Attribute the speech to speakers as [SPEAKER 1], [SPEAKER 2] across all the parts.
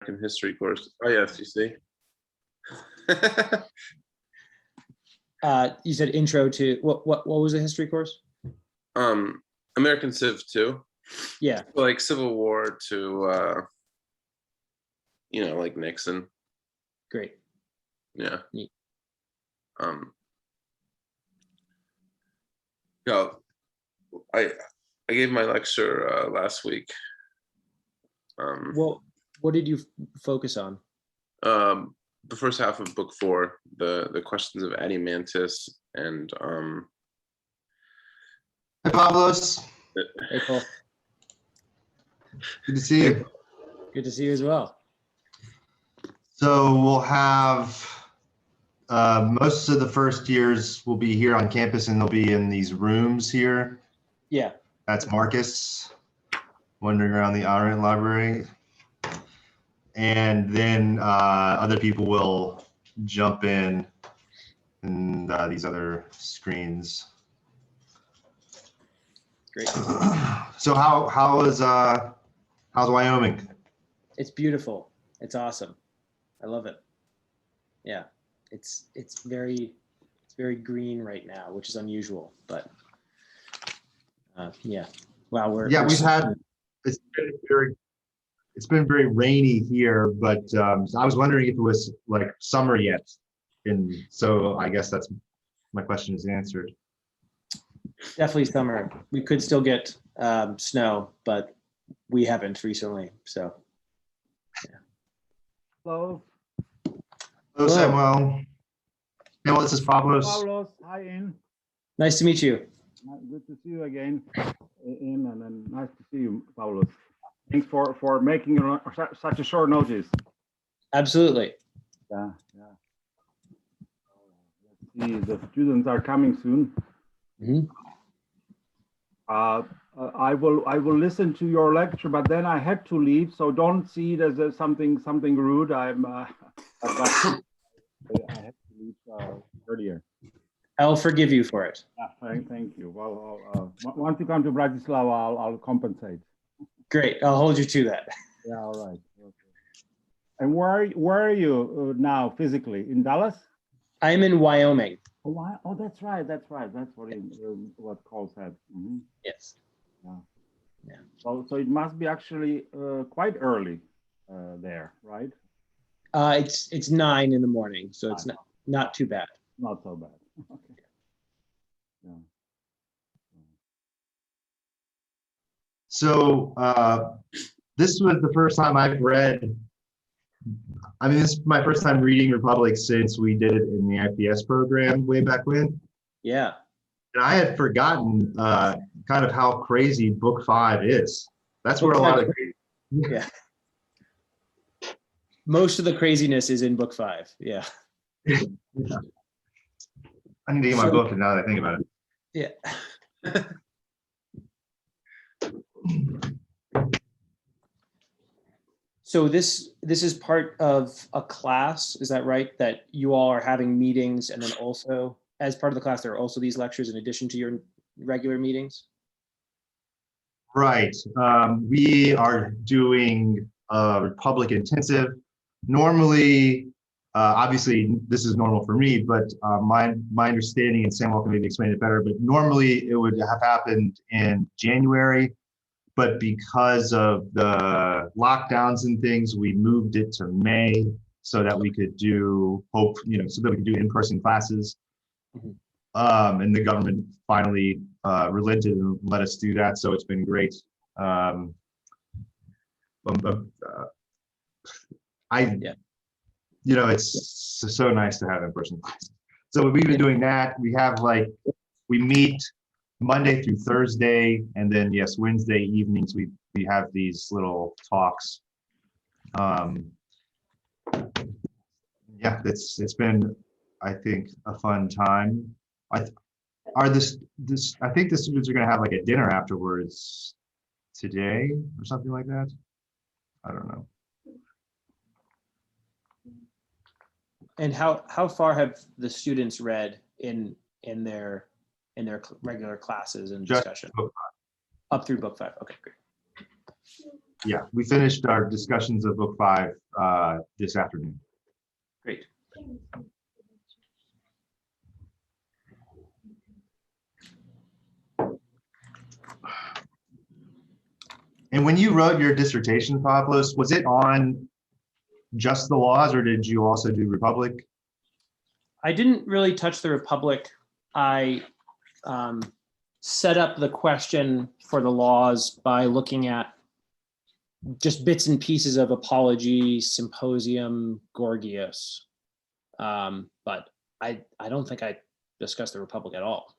[SPEAKER 1] American history course. Oh yes, you see.
[SPEAKER 2] You said intro to what was the history course?
[SPEAKER 1] American Civ 2.
[SPEAKER 2] Yeah.
[SPEAKER 1] Like Civil War to like Nixon.
[SPEAKER 2] Great.
[SPEAKER 1] Yeah.
[SPEAKER 2] Neat.
[SPEAKER 1] Yeah, I gave my lecture last week.
[SPEAKER 2] Well, what did you focus on?
[SPEAKER 1] The first half of book 4, the questions of Adimantus and
[SPEAKER 3] Hi, Pavlos.
[SPEAKER 2] Hey, Paul.
[SPEAKER 3] Good to see you.
[SPEAKER 2] Good to see you as well.
[SPEAKER 3] So we'll have most of the first years will be here on campus, and they'll be in these rooms here.
[SPEAKER 2] Yeah.
[SPEAKER 3] That's Marcus wandering around the Arendt Library. And then other people will jump in these other screens.
[SPEAKER 2] Great.
[SPEAKER 3] So how's Wyoming?
[SPEAKER 2] It's beautiful. It's awesome. I love it. Yeah. It's very green right now, which is unusual, but yeah. Wow,
[SPEAKER 3] it's been very rainy here, but I was wondering if it was like summer yet. And so I guess that's my question is answered.
[SPEAKER 2] Definitely summer. We could still get snow, but we haven't recently. So, yeah.
[SPEAKER 4] Hello.
[SPEAKER 3] Hello, Samuel. Samuel, this is Pablos.
[SPEAKER 4] Pavlos, hi, Ian.
[SPEAKER 2] Nice to meet you.
[SPEAKER 4] Good to see you again, Ian, and nice to see you, Pavlos. Thanks for making such a short notice.
[SPEAKER 2] Absolutely.
[SPEAKER 4] Yeah. Let's see, the students are coming soon.
[SPEAKER 2] Mm-hmm.
[SPEAKER 4] I will listen to your lecture, but then I had to leave, so don't see it as something rude. I had to leave earlier.
[SPEAKER 2] I'll forgive you for it.
[SPEAKER 4] Yeah, thank you. Well, once you come to Bratislava, I'll compensate.
[SPEAKER 2] Great. I'll hold you to that.
[SPEAKER 4] Yeah, all right. Okay. And where are you now physically? In Dallas?
[SPEAKER 2] I'm in Wyoming.
[SPEAKER 4] Oh, that's right. That's what Cole said. Mm-hmm.
[SPEAKER 2] Yes.
[SPEAKER 4] Yeah. So it must be actually quite early there, right?
[SPEAKER 2] It's 9 in the morning, so it's not too bad.
[SPEAKER 4] Not so bad. Okay. Yeah.
[SPEAKER 3] So this was the first time I've read, this is my first time reading Republic since we did it in the IPS program way back when.
[SPEAKER 2] Yeah.
[SPEAKER 3] And I had forgotten kind of how crazy book 5 is. That's where a lot of
[SPEAKER 2] yeah. Most of the craziness is in book 5. Yeah.
[SPEAKER 3] Yeah. I need to get my book now that I think about it.
[SPEAKER 2] Yeah. So this is part of a class, is that right? That you all are having meetings, and then also as part of the class, there are also these lectures in addition to your regular meetings?
[SPEAKER 3] Right. We are doing Republic intensive. Normally, obviously this is normal for me, but my understanding, and Samuel can maybe explain it better, but normally it would have happened in January, but because of the lockdowns and things, we moved it to May so that we could do in-person classes.
[SPEAKER 2] Mm-hmm.
[SPEAKER 3] And the government finally relented and let us do that, so it's been great. It's so nice to have in-person classes. So we've been doing that. We meet Monday through Thursday, and then yes, Wednesday evenings we have these little talks. It's been, I think, a fun time. I think the students are going to have like a dinner afterwards today or something like that. I don't know.
[SPEAKER 2] And how far have the students read in their regular classes and discussion?
[SPEAKER 3] Just
[SPEAKER 2] Up through book 5. Okay, great.
[SPEAKER 3] yeah, we finished our discussions of book 5 this afternoon.
[SPEAKER 2] Great.
[SPEAKER 3] And when you wrote your dissertation, Pavlos, was it on just the laws, or did you also do Republic?
[SPEAKER 2] I didn't really touch the Republic. I set up the question for the laws by looking at just bits and pieces of Apology, Symposium, Gorgias. But I don't think I discussed the Republic at all.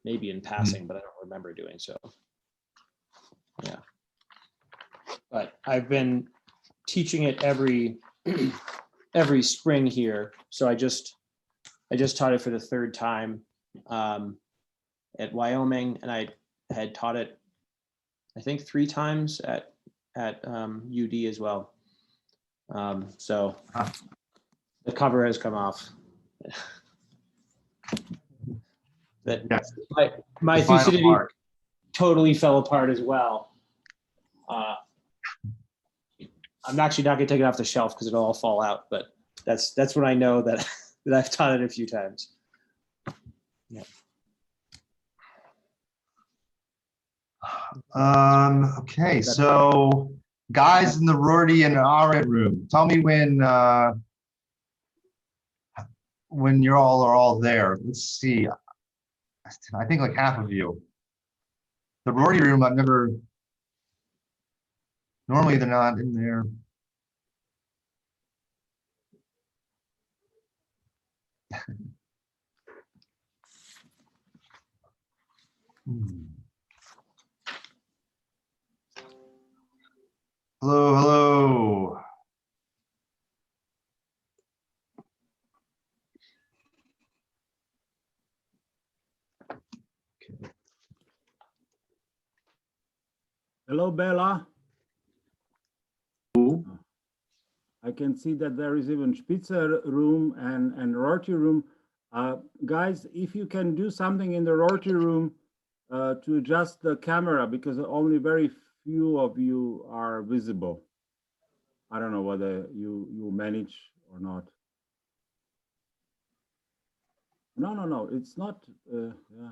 [SPEAKER 2] Maybe in passing, but I don't remember doing so. Yeah. But I've been teaching it every spring here. So I just taught it for the 3rd time at Wyoming, and I had taught it, I think, 3 times at UD as well. So the cover has come off. That
[SPEAKER 3] Yes.
[SPEAKER 2] my
[SPEAKER 3] The final
[SPEAKER 2] Thucidity
[SPEAKER 3] part.
[SPEAKER 2] totally fell apart as well. I'm actually not going to take it off the shelf because it'll all fall out, but that's when I know that that I've taught it a few times. Yeah.
[SPEAKER 3] Okay, so guys in the Rorty and Arendt room, tell me when you all are all there. Let's see. I think like half of you. The Rorty room, I've never. Normally they're not in there. Hello, hello.
[SPEAKER 4] Hello, Bella. I can see that there is even Spitzer room and Rorty room. Guys, if you can do something in the Rorty room to adjust the camera, because only very few of you are visible. I don't know whether you manage or not. No, it's not. Yeah.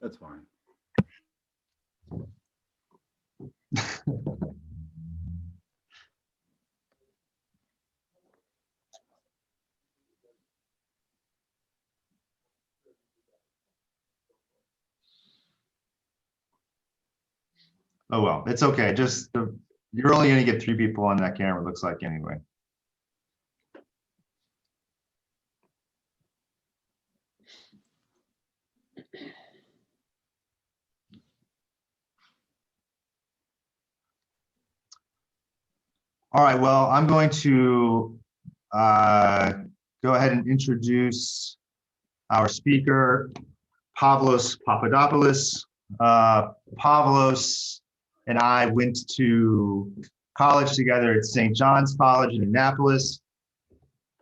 [SPEAKER 4] That's fine.
[SPEAKER 3] Oh, well, it's okay. Just you're only going to get 3 people on that camera, looks like, anyway. All right, well, I'm going to go ahead and introduce our speaker, Pavlos Papadopoulos. Pavlos and I went to college together at St. John's College in Annapolis.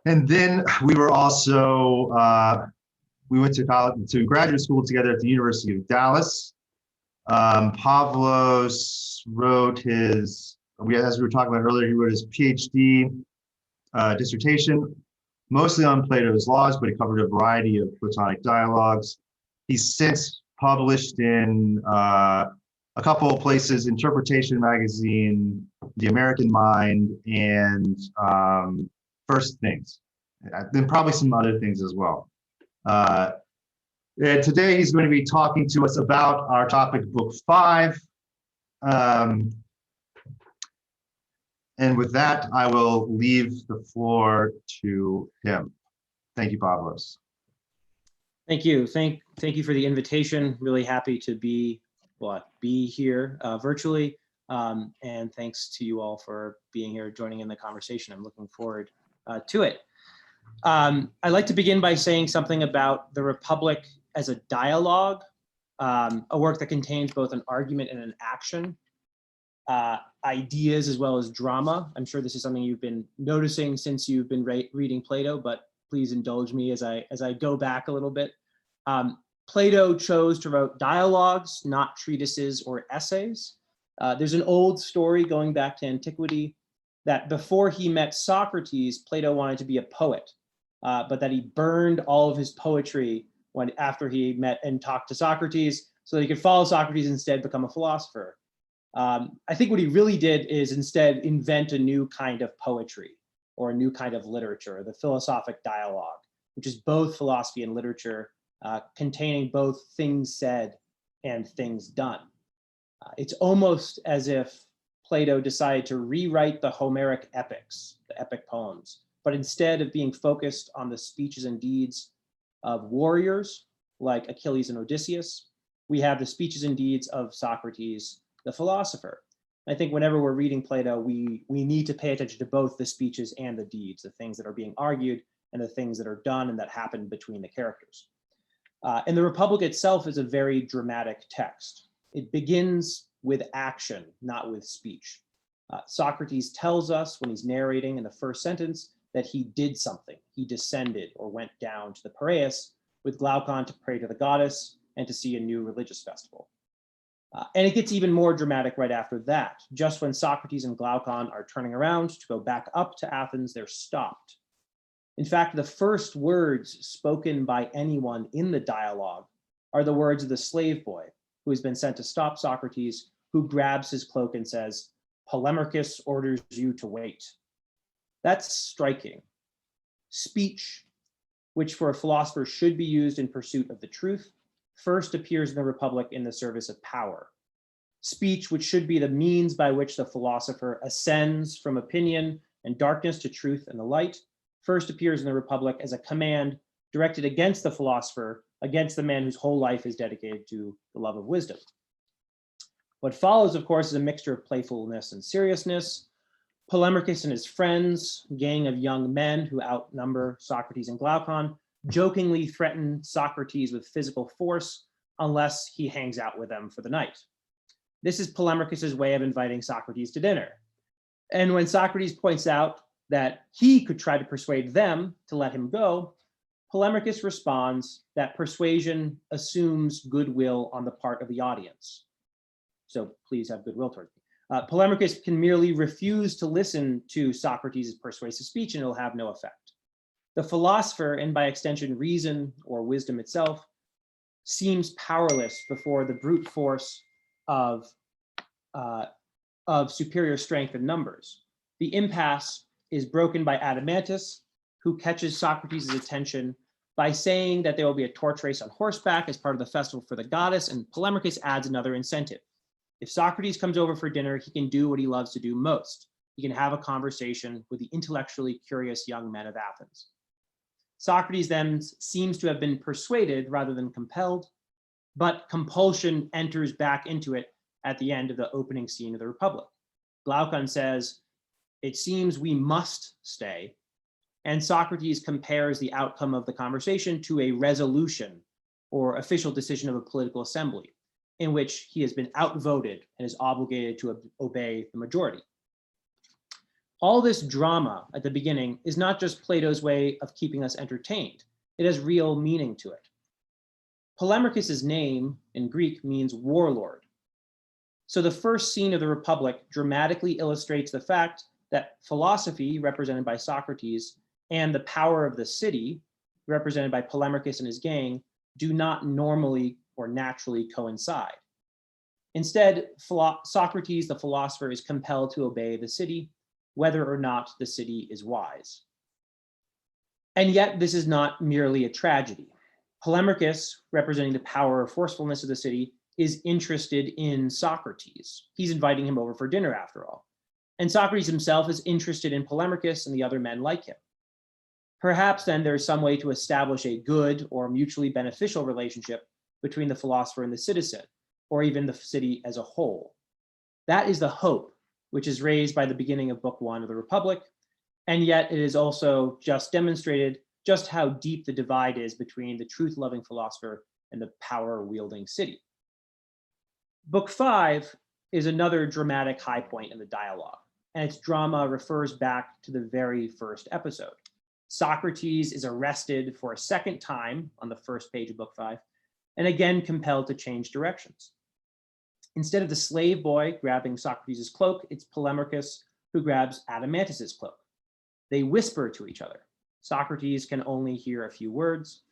[SPEAKER 3] And then we were also, we went to graduate school together at the University of Dallas. Pavlos wrote his, as we were talking about earlier, he wrote his PhD dissertation, mostly on Plato's Laws, but he covered a variety of Platonic dialogues. He's since published in a couple of places, Interpretation Magazine, The American Mind, and First Things, then probably some other things as well. And today he's going to be talking to us about our topic, Book 5. And with that, I will leave the floor to him. Thank you, Pavlos.
[SPEAKER 2] Thank you. Thank you for the invitation. Really happy to be here virtually. And thanks to you all for being here, joining in the conversation. I'm looking forward to it. I'd like to begin by saying something about the Republic as a dialogue, a work that contains both an argument and an action. ideas as well as drama. I'm sure this is something you've been noticing since you've been reading Plato, but please indulge me as I go back a little bit. Plato chose to write dialogues, not treatises or essays. There's an old story going back to antiquity that before he met Socrates, Plato wanted to be a poet, but that he burned all of his poetry after he met and talked to Socrates so that he could follow Socrates and instead become a philosopher. I think what he really did is instead invent a new kind of poetry or a new kind of literature, the philosophic dialogue, which is both philosophy and literature, containing both things said and things done. It's almost as if Plato decided to rewrite the Homeric epics, the epic poems, but instead of being focused on the speeches and deeds of warriors like Achilles and Odysseus, we have the speeches and deeds of Socrates, the philosopher. I think whenever we're reading Plato, we need to pay attention to both the speeches and the deeds, the things that are being argued and the things that are done and that happen between the characters. And the Republic itself is a very dramatic text. It begins with action, not with speech. Socrates tells us when he's narrating in the first sentence that he did something. He descended or went down to the Piraeus with Glaucon to pray to the goddess and to see a new religious festival. And it gets even more dramatic right after that. Just when Socrates and Glaucon are turning around to go back up to Athens, they're stopped. In fact, the first words spoken by anyone in the dialogue are the words of the slave boy who has been sent to stop Socrates, who grabs his cloak and says, "Polemarchus orders you to wait." That's striking. Speech, which for a philosopher should be used in pursuit of the truth, first appears in the Republic in the service of power. Speech, which should be the means by which the philosopher ascends from opinion and darkness to truth and the light, first appears in the Republic as a command directed against the philosopher, against the man whose whole life is dedicated to the love of wisdom. What follows, of course, is a mixture of playfulness and seriousness. Polemarchus and his friends, gang of young men who outnumber Socrates and Glaucon, jokingly threaten Socrates with physical force unless he hangs out with them for the night. This is Polemarchus's way of inviting Socrates to dinner. And when Socrates points out that he could try to persuade them to let him go, Polemarchus responds that persuasion assumes goodwill on the part of the audience. So please have goodwill towards me. Polemarchus can merely refuse to listen to Socrates' persuasive speech and it'll have no effect. The philosopher, and by extension reason or wisdom itself, seems powerless before the brute force of superior strength and numbers. The impasse is broken by Adeimantus, who catches Socrates' attention by saying that there will be a torch race on horseback as part of the festival for the goddess, and Polemarchus adds another incentive. If Socrates comes over for dinner, he can do what he loves to do most. He can have a conversation with the intellectually curious young men of Athens. Socrates then seems to have been persuaded rather than compelled, but compulsion enters back into it at the end of the opening scene of the Republic. Glaucon says, "It seems we must stay," and Socrates compares the outcome of the conversation to a resolution or official decision of a political assembly, in which he has been outvoted and is obligated to obey the majority. All this drama at the beginning is not just Plato's way of keeping us entertained. It has real meaning to it. Polemarchus's name in Greek means warlord. So the first scene of the Republic dramatically illustrates the fact that philosophy, represented by Socrates, and the power of the city, represented by Polemarchus and his gang, do not normally or naturally coincide. Instead, Socrates, the philosopher, is compelled to obey the city, whether or not the city is wise. And yet, this is not merely a tragedy. Polemarchus, representing the power or forcefulness of the city, is interested in Socrates. He's inviting him over for dinner, after all. And Socrates himself is interested in Polemarchus and the other men like him. Perhaps then there's some way to establish a good or mutually beneficial relationship between the philosopher and the citizen, or even the city as a whole. That is the hope which is raised by the beginning of Book 1 of the Republic, and yet it is also just demonstrated just how deep the divide is between the truth-loving philosopher and the power-wielding city. Book 5 is another dramatic high point in the dialogue, and its drama refers back to the very first episode. Socrates is arrested for a second time on the first page of book 5, and again compelled to change directions. Instead of the slave boy grabbing Socrates' cloak, it's Polemarchus who grabs Adeimantus' cloak. They whisper to each other. Socrates can only hear a few words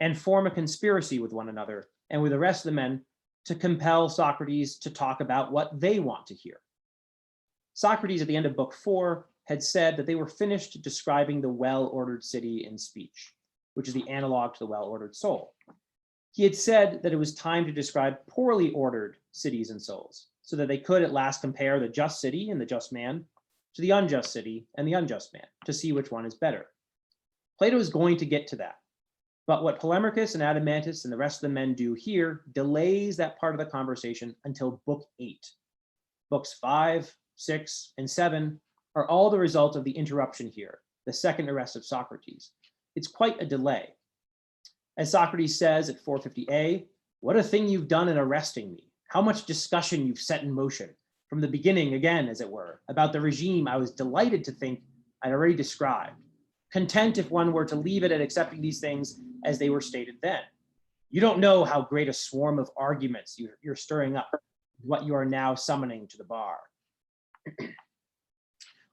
[SPEAKER 2] and form a conspiracy with one another and with the rest of the men to compel Socrates to talk about what they want to hear. Socrates, at the end of book 4, had said that they were finished describing the well-ordered city in speech, which is the analog to the well-ordered soul. He had said that it was time to describe poorly ordered cities and souls, so that they could at last compare the just city and the just man to the unjust city and the unjust man, to see which one is better. Plato is going to get to that, but what Polemarchus and Adeimantus and the rest of the men do here delays that part of the conversation until book 8. Books 5, 6, and 7 are all the result of the interruption here, the second arrest of Socrates. It's quite a delay. As Socrates says at 450a, "What a thing you've done in arresting me. How much discussion you've set in motion, from the beginning again, as it were, about the regime I was delighted to think I'd already described, content if one were to leave it at accepting these things as they were stated then. You don't know how great a swarm of arguments you're stirring up, what you are now summoning to the bar."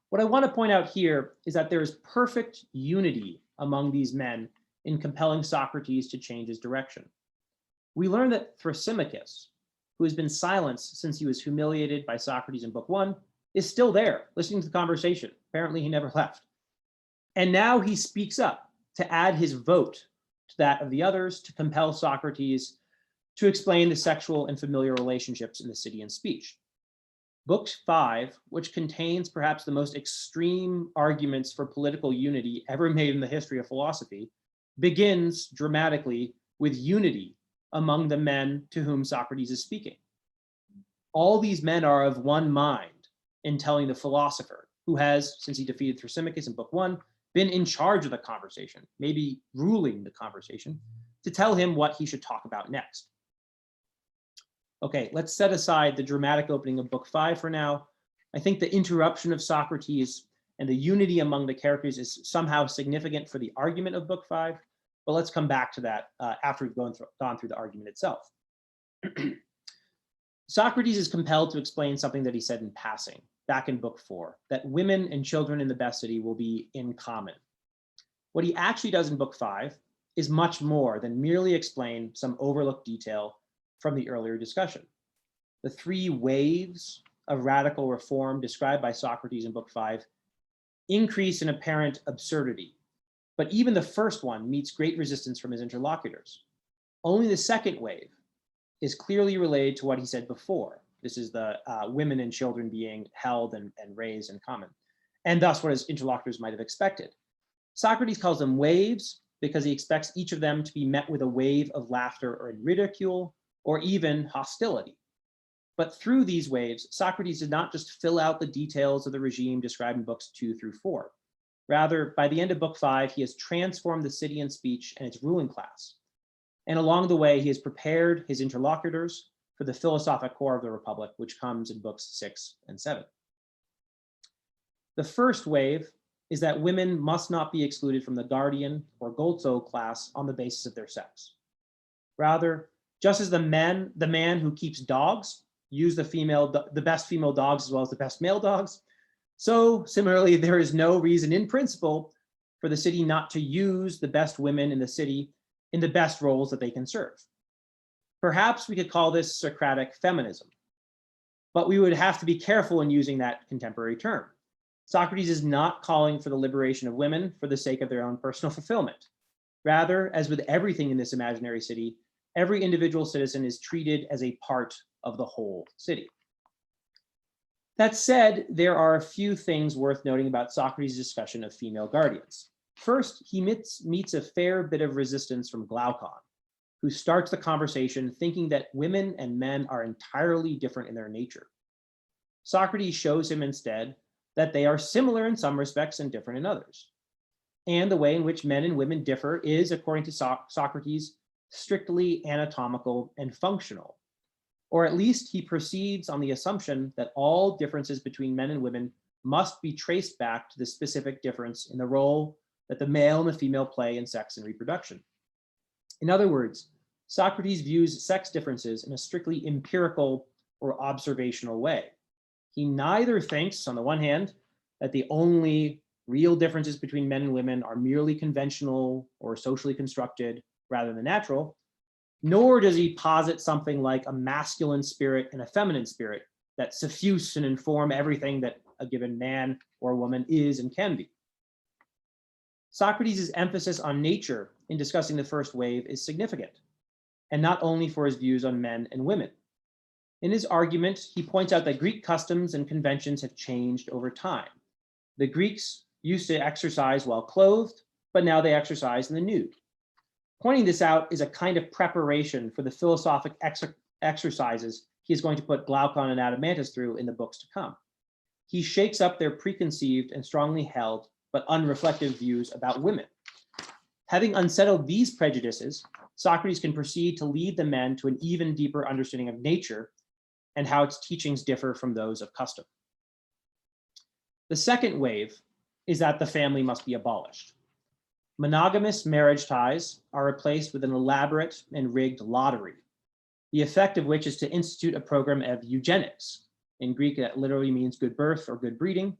[SPEAKER 2] What I want to point out here is that there is perfect unity among these men in compelling Socrates to change his direction. We learn that Thrasymachus, who has been silenced since he was humiliated by Socrates in book 1, is still there, listening to the conversation. Apparently he never left. And now he speaks up to add his vote to that of the others to compel Socrates to explain the sexual and familiar relationships in the city and speech. Book 5, which contains perhaps the most extreme arguments for political unity ever made in the history of philosophy, begins dramatically with unity among the men to whom Socrates is speaking. All these men are of one mind in telling the philosopher, who has, since he defeated Thrasymachus in book 1, been in charge of the conversation, maybe ruling the conversation, to tell him what he should talk about next. Okay, let's set aside the dramatic opening of book 5 for now. I think the interruption of Socrates and the unity among the characters is somehow significant for the argument of book 5, but let's come back to that after we've gone through the argument itself. Socrates is compelled to explain something that he said in passing back in book 4, that women and children in the best city will be in common. What he actually does in book 5 is much more than merely explain some overlooked detail from the earlier discussion. The 3 waves of radical reform described by Socrates in book 5 increase in apparent absurdity, but even the first one meets great resistance from his interlocutors. Only the second wave is clearly related to what he said before. This is the women and children being held and raised in common, and thus what his interlocutors might have expected. Socrates calls them waves because he expects each of them to be met with a wave of laughter or ridicule, or even hostility. But through these waves, Socrates did not just fill out the details of the regime described in books 2 through 4. Rather, by the end of book 5, he has transformed the city and speech and its ruling class. And along the way, he has prepared his interlocutors for the philosophic core of the Republic, which comes in books 6 and 7. The first wave is that women must not be excluded from the guardian or goltso class on the basis of their sex. Rather, just as the man who keeps dogs use the best female dogs as well as the best male dogs, so similarly, there is no reason in principle for the city not to use the best women in the city in the best roles that they can serve. Perhaps we could call this Socratic feminism, but we would have to be careful in using that contemporary term. Socrates is not calling for the liberation of women for the sake of their own personal fulfillment. Rather, as with everything in this imaginary city, every individual citizen is treated as a part of the whole city. That said, there are a few things worth noting about Socrates' discussion of female guardians. First, he meets a fair bit of resistance from Glaucon, who starts the conversation thinking that women and men are entirely different in their nature. Socrates shows him instead that they are similar in some respects and different in others. And the way in which men and women differ is, according to Socrates, strictly anatomical and functional. or at least he proceeds on the assumption that all differences between men and women must be traced back to the specific difference in the role that the male and the female play in sex and reproduction. In other words, Socrates views sex differences in a strictly empirical or observational way. He neither thinks, on the one hand, that the only real differences between men and women are merely conventional or socially constructed rather than natural, nor does he posit something like a masculine spirit and a feminine spirit that suffuse and inform everything that a given man or woman is and can be. Socrates' emphasis on nature in discussing the first wave is significant, and not only for his views on men and women. In his argument, he points out that Greek customs and conventions have changed over time. The Greeks used to exercise while clothed, but now they exercise in the nude. Pointing this out is a kind of preparation for the philosophic exercises he is going to put Glaucon and Adeimantus through in the books to come. He shakes up their preconceived and strongly held but unreflective views about women. Having unsettled these prejudices, Socrates can proceed to lead the men to an even deeper understanding of nature and how its teachings differ from those of custom. The second wave is that the family must be abolished. Monogamous marriage ties are replaced with an elaborate and rigged lottery, the effect of which is to institute a program of eugenics. In Greek, that literally means good birth or good breeding,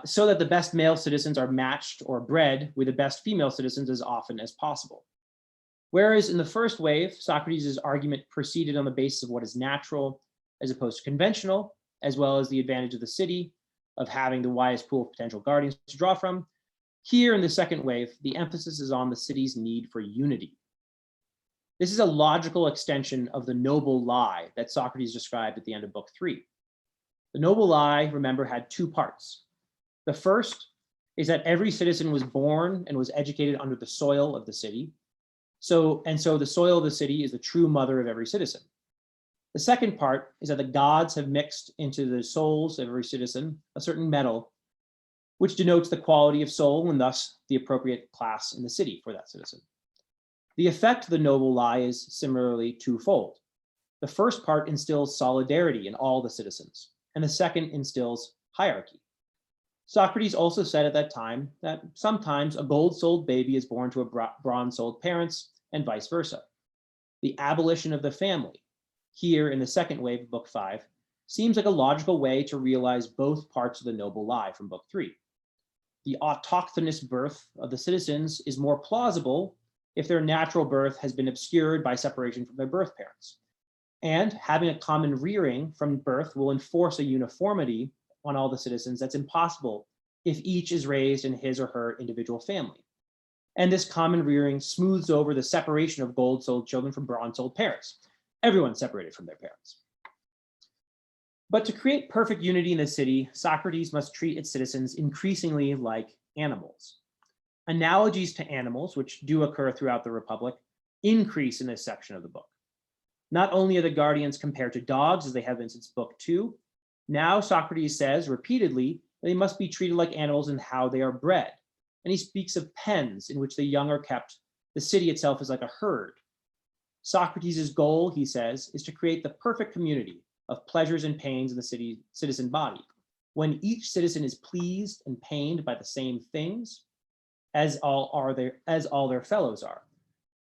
[SPEAKER 2] so that the best male citizens are matched or bred with the best female citizens as often as possible. Whereas in the first wave, Socrates' argument proceeded on the basis of what is natural as opposed to conventional, as well as the advantage of the city, of having the widest pool of potential guardians to draw from. Here in the second wave, the emphasis is on the city's need for unity. This is a logical extension of the noble lie that Socrates described at the end of book 3. The noble lie, remember, had two parts. The first is that every citizen was born and was educated under the soil of the city. So the soil of the city is the true mother of every citizen. The second part is that the gods have mixed into the souls of every citizen a certain metal, which denotes the quality of soul and thus the appropriate class in the city for that citizen. The effect of the noble lie is similarly twofold. The first part instills solidarity in all the citizens, and the second instills hierarchy. Socrates also said at that time that sometimes a gold-souled baby is born to a bronze-souled parents and vice versa. The abolition of the family, here in the second wave of book 5, seems like a logical way to realize both parts of the noble lie from book 3. The autochthonous birth of the citizens is more plausible if their natural birth has been obscured by separation from their birth parents. And having a common rearing from birth will enforce a uniformity on all the citizens that's impossible if each is raised in his or her individual family. And this common rearing smooths over the separation of gold-souled children from bronze-souled parents. Everyone's separated from their parents. But to create perfect unity in the city, Socrates must treat its citizens increasingly like animals. Analogies to animals, which do occur throughout the Republic, increase in this section of the book. Not only are the guardians compared to dogs, as they have been since book 2, now Socrates says repeatedly that they must be treated like animals in how they are bred. And he speaks of pens in which the young are kept. The city itself is like a herd. Socrates' goal, he says, is to create the perfect community of pleasures and pains in the citizen body, when each citizen is pleased and pained by the same things as all their fellows are.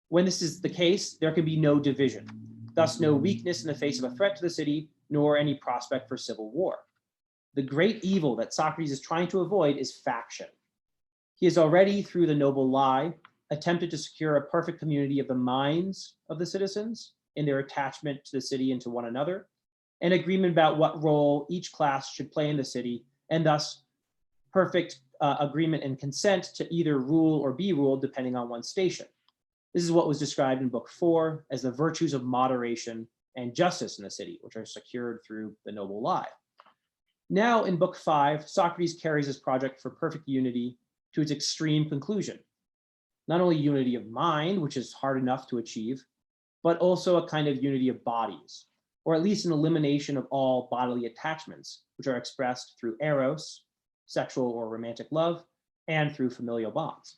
[SPEAKER 2] When this is the case, there can be no division, thus no weakness in the face of a threat to the city, nor any prospect for civil war. The great evil that Socrates is trying to avoid is faction. He has already, through the noble lie, attempted to secure a perfect community of the minds of the citizens in their attachment to the city and to one another, an agreement about what role each class should play in the city, and thus perfect agreement and consent to either rule or be ruled depending on one's station. This is what was described in book 4 as the virtues of moderation and justice in the city, which are secured through the noble lie. Now in book 5, Socrates carries his project for perfect unity to its extreme conclusion. Not only unity of mind, which is hard enough to achieve, but also a kind of unity of bodies, or at least an elimination of all bodily attachments, which are expressed through eros, sexual or romantic love, and through familial bonds.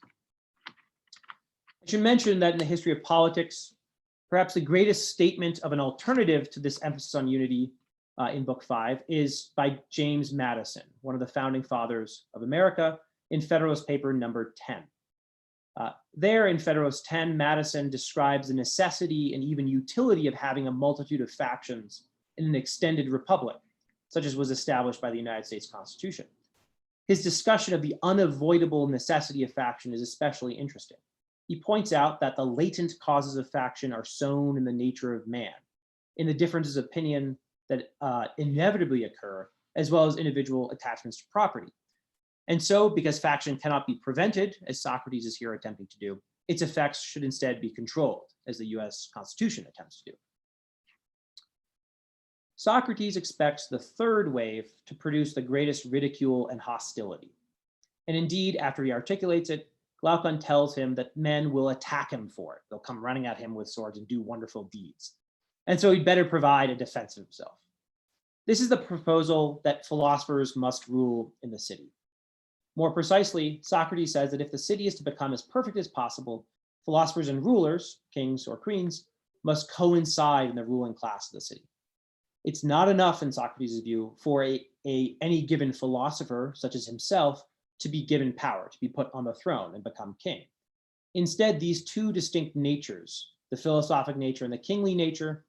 [SPEAKER 2] I should mention that in the history of politics, Perhaps the greatest statement of an alternative to this emphasis on unity in Book 5 is by James Madison, one of the founding fathers of America, in Federalist Paper number 10. There in Federalist 10, Madison describes the necessity and even utility of having a multitude of factions in an extended republic, such as was established by the United States Constitution. His discussion of the unavoidable necessity of faction is especially interesting. He points out that the latent causes of faction are sown in the nature of man, in the differences of opinion that inevitably occur, as well as individual attachments to property. And so, because faction cannot be prevented, as Socrates is here attempting to do, its effects should instead be controlled, as the US Constitution attempts to do. Socrates expects the third wave to produce the greatest ridicule and hostility. And indeed, after he articulates it, Glaucon tells him that men will attack him for it. They'll come running at him with swords and do wonderful deeds. And so he'd better provide a defense of himself. This is the proposal that philosophers must rule in the city. More precisely, Socrates says that if the city is to become as perfect as possible, philosophers and rulers, kings or queens, must coincide in the ruling class of the city. It's not enough, in Socrates' view, for any given philosopher, such as himself, to be given power, to be put on the throne and become king. Instead, these two distinct natures, the philosophic nature and the kingly nature,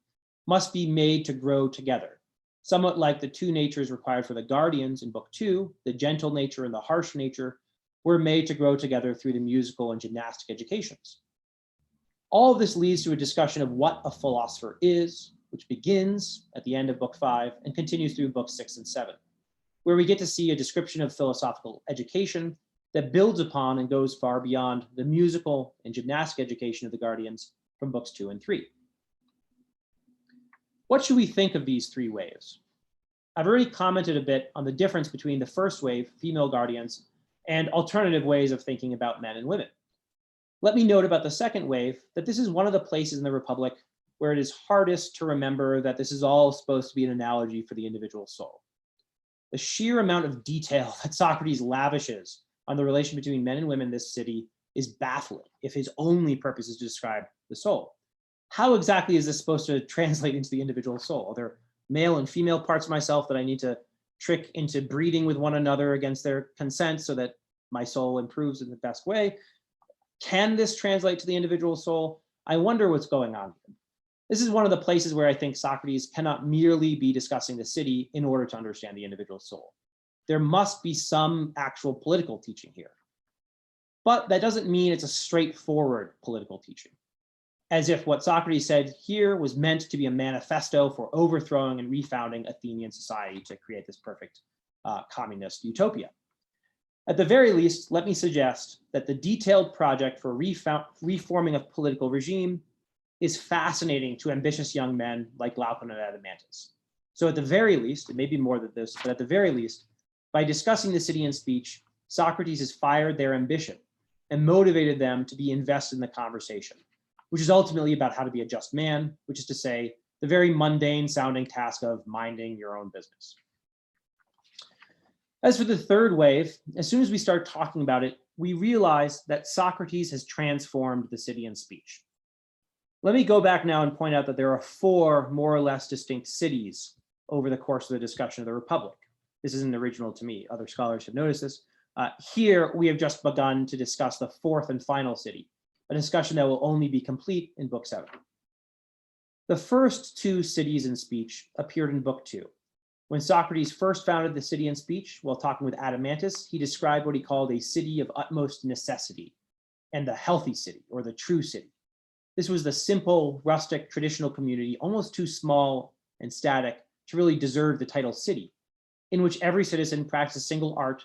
[SPEAKER 2] must be made to grow together, somewhat like the two natures required for the guardians in Book 2, the gentle nature and the harsh nature, were made to grow together through the musical and gymnastic educations. All of this leads to a discussion of what a philosopher is, which begins at the end of Book 5 and continues through Books 6 and 7, where we get to see a description of philosophical education that builds upon and goes far beyond the musical and gymnastic education of the guardians from Books 2 and 3. What should we think of these three waves? I've already commented a bit on the difference between the first wave, female guardians, and alternative ways of thinking about men and women. Let me note about the second wave that this is one of the places in the Republic where it is hardest to remember that this is all supposed to be an analogy for the individual soul. The sheer amount of detail that Socrates lavishes on the relation between men and women in this city is baffling if his only purpose is to describe the soul. How exactly is this supposed to translate into the individual soul? Are there male and female parts of myself that I need to trick into breeding with one another against their consent so that my soul improves in the best way? Can this translate to the individual soul? I wonder what's going on here. This is one of the places where I think Socrates cannot merely be discussing the city in order to understand the individual soul. There must be some actual political teaching here. But that doesn't mean it's a straightforward political teaching, as if what Socrates said here was meant to be a manifesto for overthrowing and refounding Athenian society to create this perfect communist utopia. At the very least, let me suggest that the detailed project for reforming a political regime is fascinating to ambitious young men like Glaucon and Adeimantus. So at the very least, it may be more than this, but at the very least, by discussing the city in speech, Socrates has fired their ambition and motivated them to be invested in the conversation, which is ultimately about how to be a just man, which is to say, the very mundane sounding task of minding your own business. As for the third wave, as soon as we start talking about it, we realize that Socrates has transformed the city in speech. Let me go back now and point out that there are four more or less distinct cities over the course of the discussion of the Republic. This isn't original to me. Other scholars have noticed this. Here, we have just begun to discuss the fourth and final city, a discussion that will only be complete in Book 7. The first two cities in speech appeared in Book 2. When Socrates first founded the city in speech, while talking with Adeimantus, he described what he called a city of utmost necessity and the healthy city, or the true city. This was the simple, rustic, traditional community, almost too small and static to really deserve the title city, in which every citizen practiced a single art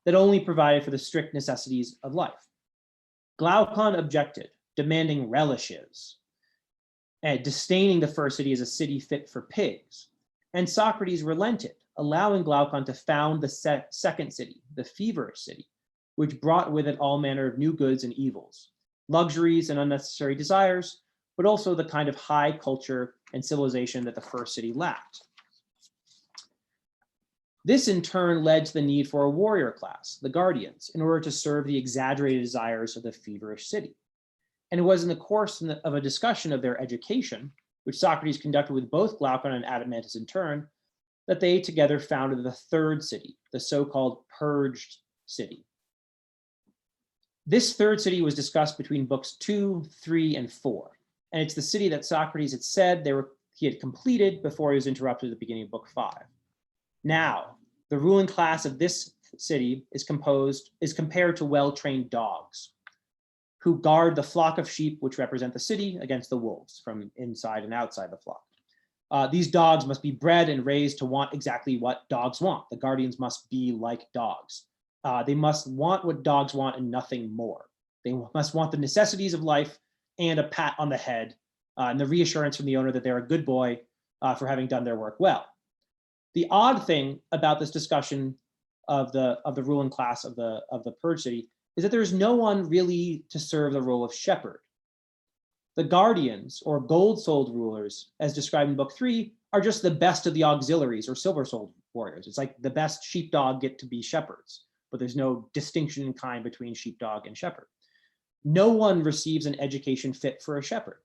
[SPEAKER 2] that only provided for the strict necessities of life. Glaucon objected, demanding relishes, and disdaining the first city as a city fit for pigs. And Socrates relented, allowing Glaucon to found the second city, the feverish city, which brought with it all manner of new goods and evils, luxuries and unnecessary desires, but also the kind of high culture and civilization that the first city lacked. This in turn led to the need for a warrior class, the guardians, in order to serve the exaggerated desires of the feverish city. And it was in the course of a discussion of their education, which Socrates conducted with both Glaucon and Adeimantus in turn, that they together founded the third city, the so-called purged city. This third city was discussed between books 2, 3, and 4. And it's the city that Socrates had said he had completed before he was interrupted at the beginning of book 5. Now, the ruling class of this city is compared to well-trained dogs who guard the flock of sheep which represent the city against the wolves from inside and outside the flock. These dogs must be bred and raised to want exactly what dogs want. The guardians must be like dogs. They must want what dogs want and nothing more. They must want the necessities of life and a pat on the head and the reassurance from the owner that they're a good boy for having done their work well. The odd thing about this discussion of the ruling class of the purge city is that there's no one really to serve the role of shepherd. The guardians, or gold-souled rulers, as described in book 3, are just the best of the auxiliaries or silver-souled warriors. It's like the best sheepdog get to be shepherds, but there's no distinction in kind between sheepdog and shepherd. No one receives an education fit for a shepherd.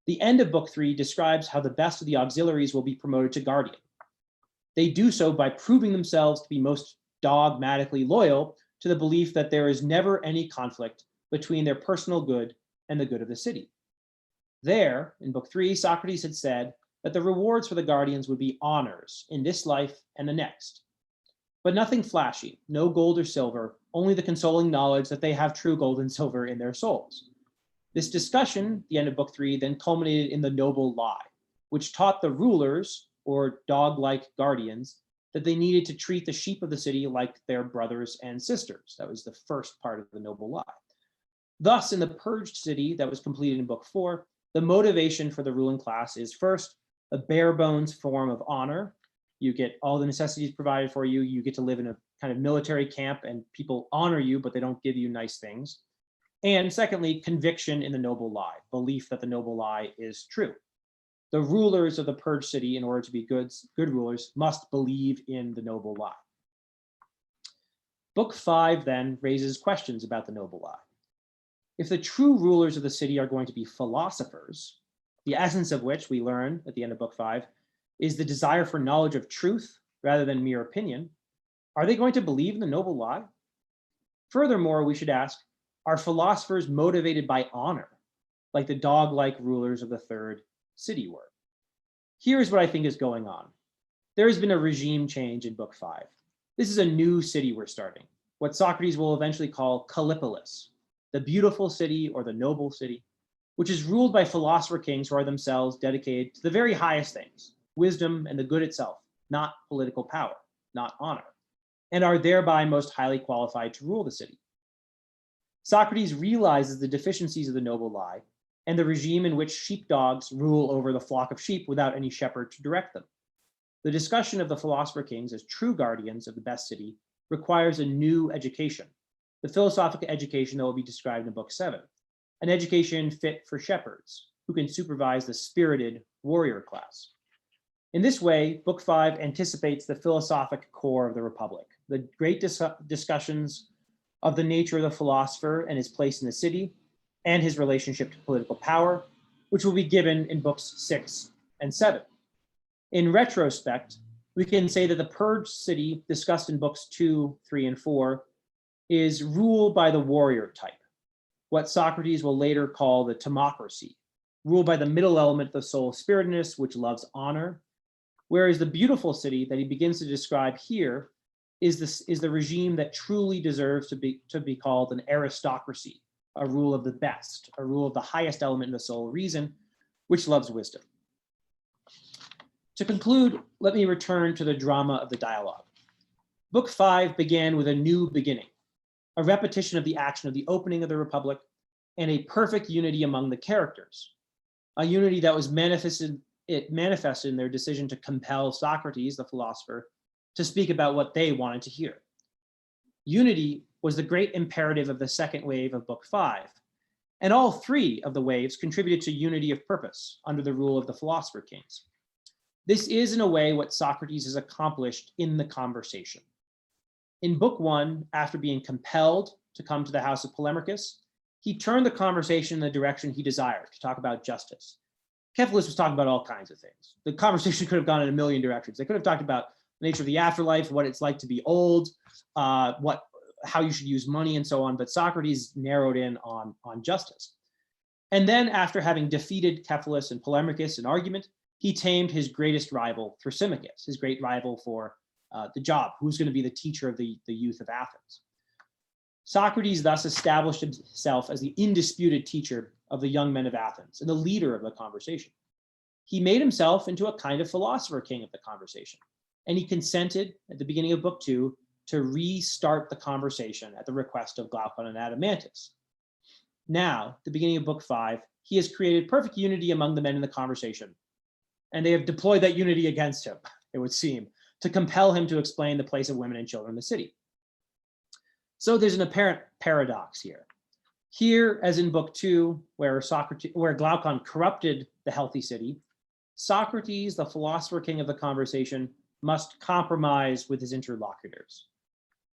[SPEAKER 2] The end of book 3 describes how the best of the auxiliaries will be promoted to guardian. They do so by proving themselves to be most dogmatically loyal to the belief that there is never any conflict between their personal good and the good of the city. There, in book 3, Socrates had said that the rewards for the guardians would be honors in this life and the next. But nothing flashy, no gold or silver, only the consoling knowledge that they have true gold and silver in their souls. This discussion, the end of book 3, then culminated in the noble lie, which taught the rulers, or dog-like guardians, that they needed to treat the sheep of the city like their brothers and sisters. That was the first part of the noble lie. Thus, in the purged city that was completed in book 4, the motivation for the ruling class is first, a bare bones form of honor. You get all the necessities provided for you. You get to live in a kind of military camp and people honor you, but they don't give you nice things. And secondly, conviction in the noble lie, belief that the noble lie is true. The rulers of the purged city, in order to be good rulers, must believe in the noble lie. Book 5 then raises questions about the noble lie. If the true rulers of the city are going to be philosophers, the essence of which we learn at the end of book 5 is the desire for knowledge of truth rather than mere opinion, are they going to believe in the noble lie? Furthermore, we should ask, are philosophers motivated by honor, like the dog-like rulers of the third city were? Here's what I think is going on. There has been a regime change in book 5. This is a new city we're starting, what Socrates will eventually call Callipolis, the beautiful city or the noble city, which is ruled by philosopher-kings who are themselves dedicated to the very highest things, wisdom and the good itself, not political power, not honor, and are thereby most highly qualified to rule the city. Socrates realizes the deficiencies of the noble lie and the regime in which sheepdogs rule over the flock of sheep without any shepherd to direct them. The discussion of the philosopher-kings as true guardians of the best city requires a new education, the philosophical education that will be described in book 7, an education fit for shepherds who can supervise the spirited warrior class. In this way, book 5 anticipates the philosophic core of the Republic, the great discussions of the nature of the philosopher and his place in the city, and his relationship to political power, which will be given in books 6 and 7. In retrospect, we can say that the purged city discussed in books 2, 3, and 4 is ruled by the warrior type, what Socrates will later call the timocracy, ruled by the middle element of the soul of spiritedness, which loves honor, whereas the beautiful city that he begins to describe here is the regime that truly deserves to be called an aristocracy, a rule of the best, a rule of the highest element in the soul, reason, which loves wisdom. To conclude, let me return to the drama of the dialogue. Book 5 began with a new beginning, a repetition of the action of the opening of the Republic, and a perfect unity among the characters, a unity that was manifested in their decision to compel Socrates, the philosopher, to speak about what they wanted to hear. Unity was the great imperative of the second wave of book 5, and all 3 of the waves contributed to unity of purpose under the rule of the philosopher-kings. This is, in a way, what Socrates has accomplished in the conversation. In book 1, after being compelled to come to the house of Polemarchus, he turned the conversation in the direction he desired, to talk about justice. Cephalus was talking about all kinds of things. The conversation could have gone in a million directions. They could have talked about the nature of the afterlife, what it's like to be old, how you should use money, and so on. But Socrates narrowed in on justice. And then, after having defeated Cephalus and Polemachus in argument, he tamed his greatest rival, Thrasymachus, his great rival for the job, who's going to be the teacher of the youth of Athens. Socrates thus established himself as the indisputed teacher of the young men of Athens and the leader of the conversation. He made himself into a kind of philosopher-king of the conversation, and he consented at the beginning of Book 2 to restart the conversation at the request of Glaucon and Adeimantus. Now, at the beginning of Book 5, he has created perfect unity among the men in the conversation, and they have deployed that unity against him, it would seem, to compel him to explain the place of women and children in the city. So there's an apparent paradox here. Here, as in Book 2, where Glaucon corrupted the healthy city, Socrates, the philosopher-king of the conversation, must compromise with his interlocutors.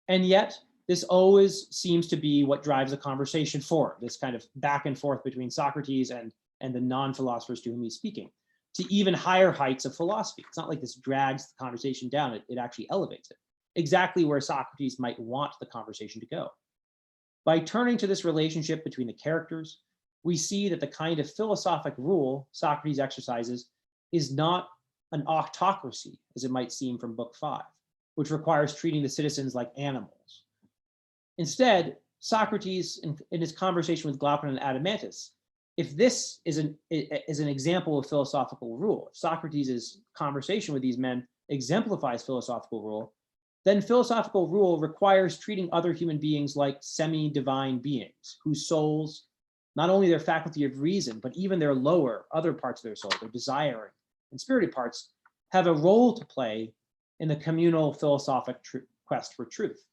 [SPEAKER 2] And yet, this always seems to be what drives the conversation forward, this kind of back and forth between Socrates and the non-philosophers to whom he's speaking, to even higher heights of philosophy. It's not like this drags the conversation down, it actually elevates it, exactly where Socrates might want the conversation to go. By turning to this relationship between the characters, we see that the kind of philosophic rule Socrates exercises is not an autocracy, as it might seem from Book 5, which requires treating the citizens like animals. Instead, Socrates, in his conversation with Glaucon and Adeimantus, if this is an example of philosophical rule, if Socrates' conversation with these men exemplifies philosophical rule, then philosophical rule requires treating other human beings like semi-divine beings, whose souls, not only their faculty of reason, but even their lower, other parts of their soul, their desiring and spirited parts, have a role to play in the communal philosophic quest for truth.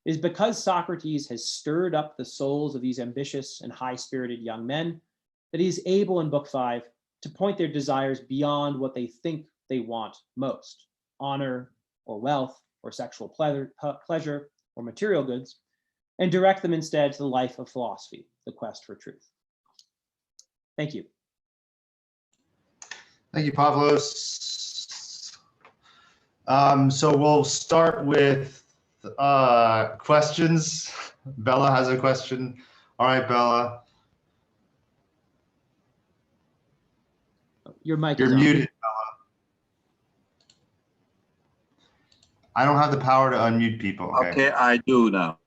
[SPEAKER 2] It is because Socrates has stirred up the souls of these ambitious and high-spirited young men that he is able in Book 5 to point their desires beyond what they think they want most, honor or wealth or sexual pleasure or material goods, and direct them instead to the life of philosophy, the quest for truth. Thank you.
[SPEAKER 3] Thank you, Pavlos. So we'll start with questions. Bella has a question. All right, Bella.
[SPEAKER 2] Your mic
[SPEAKER 3] You're
[SPEAKER 2] is on.
[SPEAKER 3] muted, Bella. I don't have the power to unmute people.
[SPEAKER 5] Okay, I do now.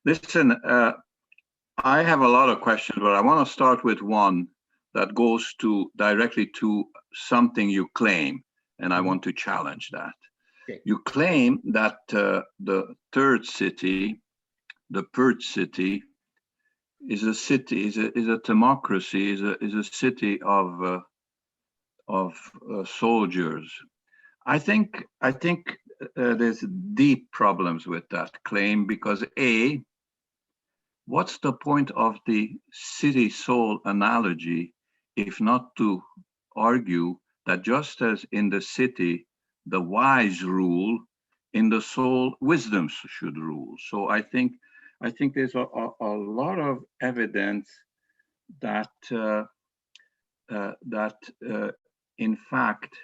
[SPEAKER 5] Listen, I have a lot of questions, but I want to start with one that goes directly to something you claim, and I want to challenge that.
[SPEAKER 2] Okay.
[SPEAKER 5] You claim that the third city, the Pert city, is a city, is a democracy, is a city of soldiers. I think there's deep problems with that claim because A, what's the point of the city soul analogy if not to argue that just as in the city the wise rule, in the soul wisdom should rule? So I think there's a lot of evidence that in fact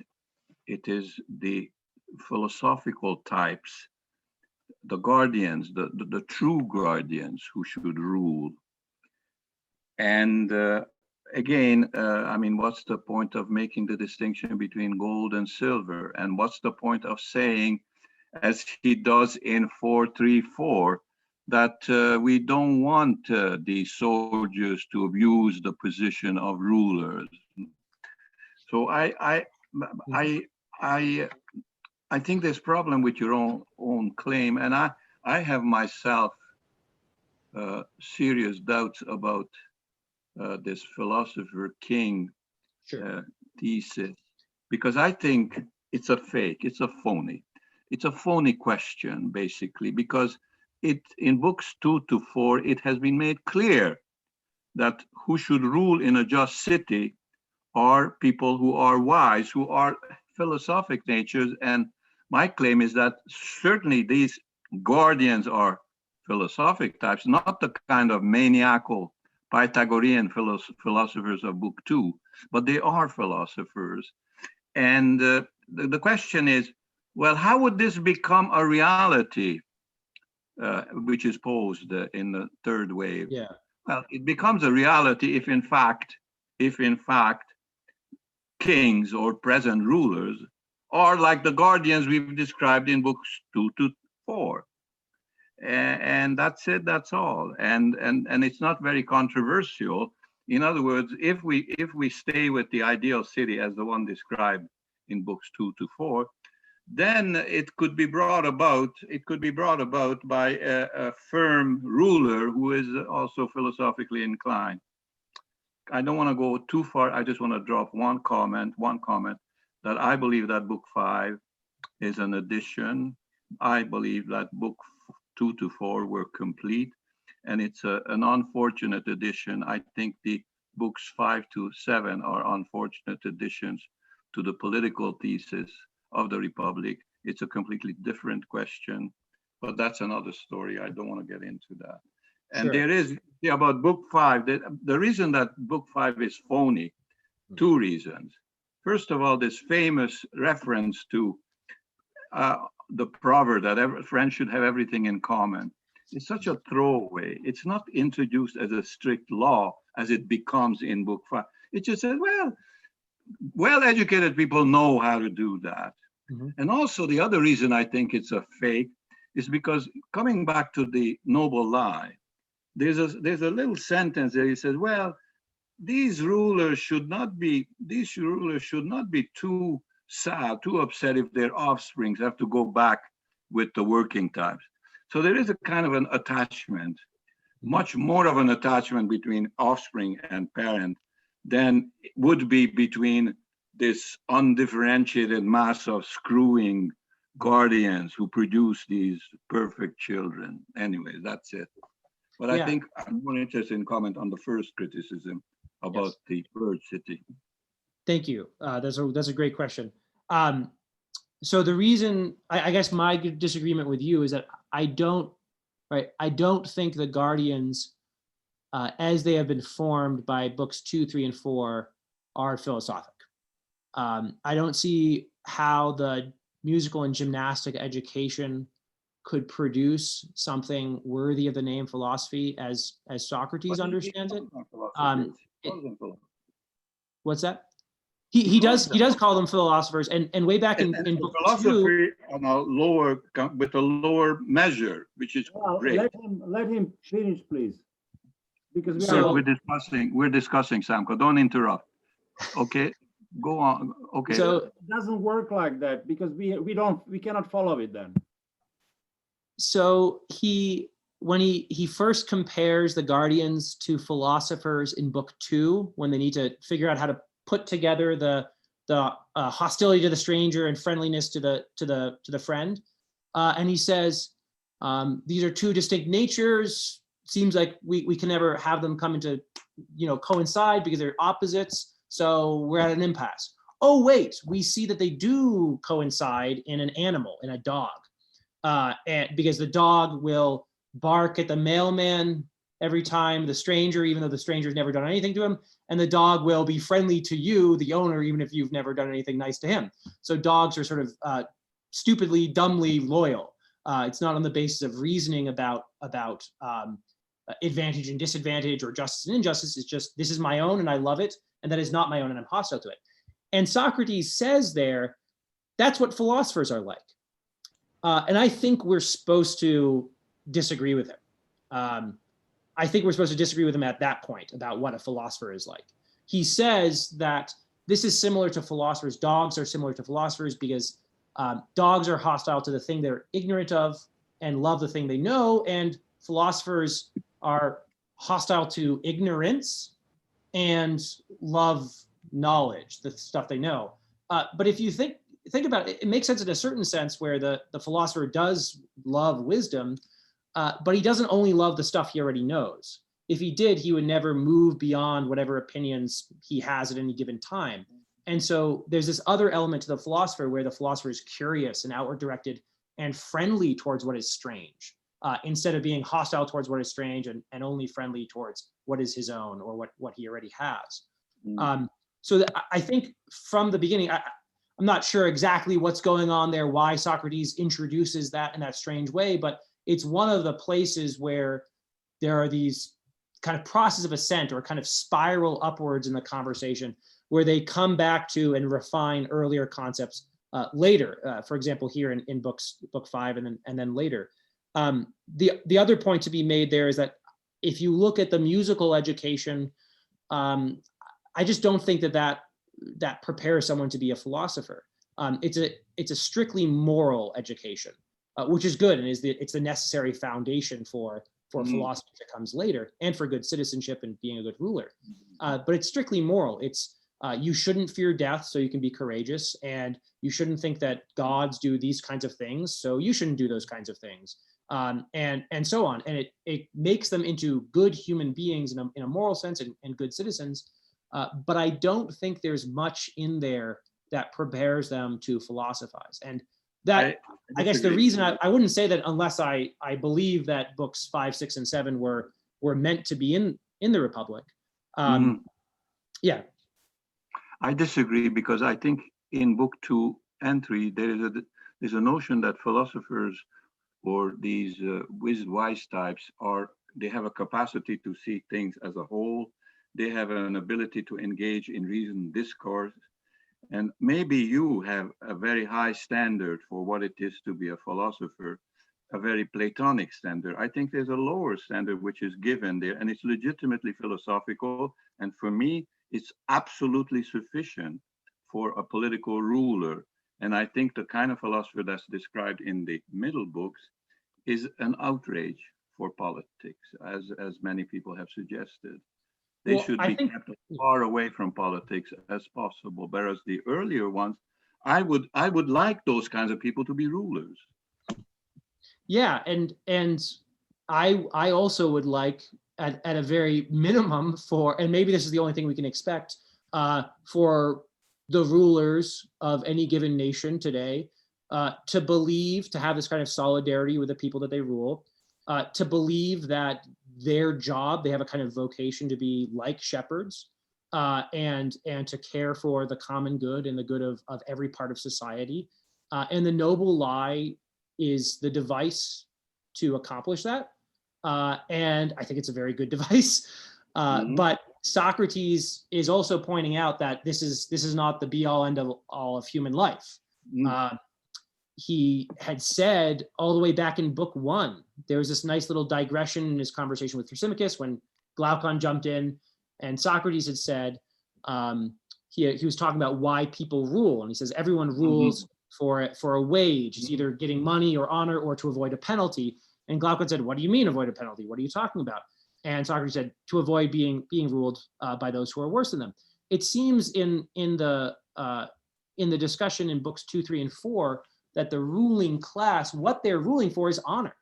[SPEAKER 5] it is the philosophical types, the guardians, the true guardians who should rule. And again, I mean, what's the point of making the distinction between gold and silver? And what's the point of saying, as he does in 434, that we don't want these soldiers to abuse the position of rulers? So I think there's problem with your own claim, and I have myself serious doubts about this philosopher-king thesis, because I think it's a fake, it's a phony question, basically, because in books 2 to 4 it has been made clear that who should rule in a just city are people who are wise, who are philosophic natures. And my claim is that certainly these guardians are philosophic types, not the kind of maniacal Pythagorean philosophers of book 2, but they are philosophers. And the question is, well, how would this become a reality, which is posed in the third wave?
[SPEAKER 2] Yeah.
[SPEAKER 5] Well, it becomes a reality if in fact, kings or present rulers are like the guardians we've described in books 2 to 4. And that's it, that's all. And it's not very controversial. In other words, if we stay with the ideal city as the one described in books 2 to 4, then it could be brought about by a firm ruler who is also philosophically inclined. I don't want to go too far. I just want to drop one comment that I believe that book 5 is an addition. I believe that book 2 to 4 were complete, and it's an unfortunate addition. I think the books 5 to 7 are unfortunate additions to the political thesis of the Republic. It's a completely different question, but that's another story. I don't want to get into that. And
[SPEAKER 2] Sure.
[SPEAKER 5] there is, about book 5, the reason that book 5 is phony, 2 reasons. First of all, this famous reference to the proverb that friends should have everything in common. It's such a throwaway. It's not introduced as a strict law as it becomes in book 5. It just says, well-educated people know how to do that.
[SPEAKER 2] Mm-hmm.
[SPEAKER 5] And also the other reason I think it's a fake is because, coming back to the noble lie, there's a little sentence there. He says, well, these rulers should not be too sad, too upset if their offsprings have to go back with the working types. So there is a kind of an attachment, much more of an attachment between offspring and parent than would be between this undifferentiated mass of screwing guardians who produce these perfect children. Anyway, that's it. But
[SPEAKER 2] Yeah.
[SPEAKER 5] I think I'm more interested in comment on the first criticism about the bird city.
[SPEAKER 2] Thank you. That's a great question. So the reason, I guess my disagreement with you is that I don't think the guardians, as they have been formed by books 2, 3, and 4, are philosophic. I don't see how the musical and gymnastic education could produce something worthy of the name philosophy as Socrates understands it. What's that? He does call them philosophers, and way back in book 2,
[SPEAKER 5] philosophy on a lower, with a lower measure, which is great.
[SPEAKER 4] Let him finish, please, because
[SPEAKER 5] we're discussing, Samko. Don't interrupt. Okay, go on. Okay.
[SPEAKER 2] So
[SPEAKER 4] it doesn't work like that, because we cannot follow it then.
[SPEAKER 2] So when he first compares the guardians to philosophers in book 2, when they need to figure out how to put together the hostility to the stranger and friendliness to the friend, and he says these are 2 distinct natures. Seems like we can never have them come into coincide because they're opposites. So we're at an impasse. Oh wait, we see that they do coincide in an animal, in a dog, and because the dog will bark at the mailman every time, the stranger, even though the stranger's never done anything to him, and the dog will be friendly to you, the owner, even if you've never done anything nice to him. So dogs are sort of stupidly, dumbly loyal. It's not on the basis of reasoning about advantage and disadvantage or justice and injustice. It's just, this is my own and I love it, and that is not my own and I'm hostile to it. And Socrates says there, that's what philosophers are like. And I think we're supposed to disagree with him. I think we're supposed to disagree with him at that point about what a philosopher is like. He says that this is similar to philosophers. Dogs are similar to philosophers because dogs are hostile to the thing they're ignorant of and love the thing they know, and philosophers are hostile to ignorance and love knowledge, the stuff they know. But if you think about it, it makes sense in a certain sense where the philosopher does love wisdom, but he doesn't only love the stuff he already knows. If he did, he would never move beyond whatever opinions he has at any given time. And so there's this other element to the philosopher where the philosopher is curious and outward directed and friendly towards what is strange. instead of being hostile towards what is strange and only friendly towards what is his own or what he already has. So I think from the beginning, I'm not sure exactly what's going on there, why Socrates introduces that in that strange way, but it's one of the places where there are these kind of process of ascent or kind of spiral upwards in the conversation where they come back to and refine earlier concepts later. For example, here in book 5 and then later. The other point to be made there is that if you look at the musical education, I just don't think that prepares someone to be a philosopher. It's a strictly moral education, which is good and it's the necessary foundation for philosophy that comes later and for good citizenship and being a good ruler. But it's strictly moral. It's you shouldn't fear death, so you can be courageous, and you shouldn't think that gods do these kinds of things, so you shouldn't do those kinds of things, and so on. And it makes them into good human beings in a moral sense and good citizens. But I don't think there's much in there that prepares them to philosophize. And that, I guess the reason I wouldn't say that unless I believe that books 5, 6, and 7 were meant to be in the Republic. Yeah.
[SPEAKER 5] I disagree because I think in book 2 and 3, there's a notion that philosophers or these wise types they have a capacity to see things as a whole. They have an ability to engage in reasoned discourse. And maybe you have a very high standard for what it is to be a philosopher, a very Platonic standard. I think there's a lower standard which is given there, and it's legitimately philosophical. And for me, it's absolutely sufficient for a political ruler. And I think the kind of philosopher that's described in the middle books is an outrage for politics, as many people have suggested. They should be kept as far away from politics as possible. Whereas the earlier ones, I would like those kinds of people to be rulers.
[SPEAKER 2] Yeah, and I also would like at a very minimum and maybe this is the only thing we can expect for the rulers of any given nation today to have this kind of solidarity with the people that they rule, to believe that their job, they have a kind of vocation to be like shepherds and to care for the common good and the good of every part of society. And the noble lie is the device to accomplish that. And I think it's a very good device. But Socrates is also pointing out that this is not the be all end all of human life. He had said all the way back in book 1, there was this nice little digression in his conversation with Thrasymachus when Glaucon jumped in, and Socrates had said, he was talking about why people rule. And he says, everyone rules for a wage. It's either getting money or honor or to avoid a penalty. And Glaucon said, what do you mean avoid a penalty? What are you talking about? And Socrates said, to avoid being ruled by those who are worse than them. It seems in the discussion in books 2, 3, and 4, that the ruling class, what they're ruling for is honor.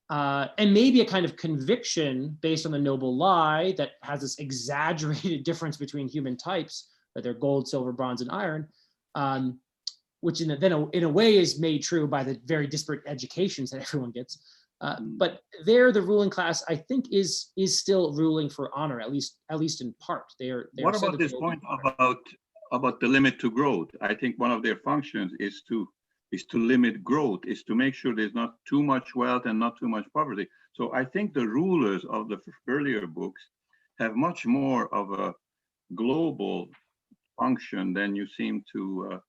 [SPEAKER 2] And maybe a kind of conviction based on the noble lie that has this exaggerated difference between human types, that they're gold, silver, bronze, and iron, which in a way is made true by the very disparate educations that everyone gets. But the ruling class, I think, is still ruling for honor, at least in part.
[SPEAKER 5] What about this point about the limit to growth? I think one of their functions is to limit growth, is to make sure there's not too much wealth and not too much poverty. So I think the rulers of the earlier books have much more of a global function than you seem to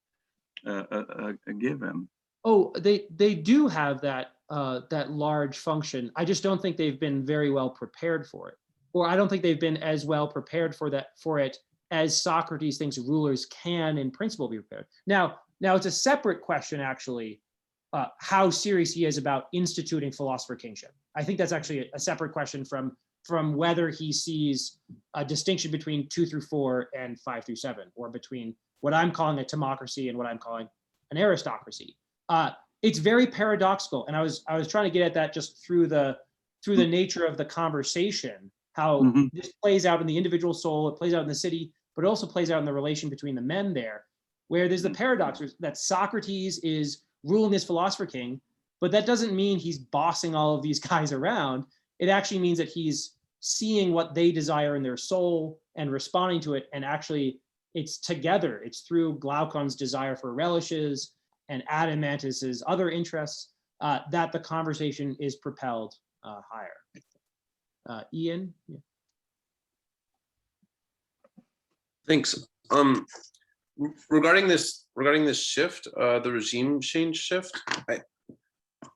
[SPEAKER 5] give them.
[SPEAKER 2] Oh, they do have that large function. I just don't think they've been very well prepared for it, or I don't think they've been as well prepared for it as Socrates thinks rulers can, in principle, be prepared. Now it's a separate question, actually, how serious he is about instituting philosopher kingship. I think that's actually a separate question from whether he sees a distinction between 2 through 4 and 5 through 7, or between what I'm calling a democracy and what I'm calling an aristocracy. It's very paradoxical, and I was trying to get at that just through the nature of the conversation, how this plays out in the individual soul, it plays out in the city, but it also plays out in the relation between the men there, where there's the paradox that Socrates is ruling this philosopher king, but that doesn't mean he's bossing all of these guys around. It actually means that he's seeing what they desire in their soul and responding to it. And actually it's together, it's through Glaucon's desire for relishes and Adeimantus's other interests that the conversation is propelled higher. Ian? Yeah.
[SPEAKER 1] Thanks. Regarding this shift, the regime change shift,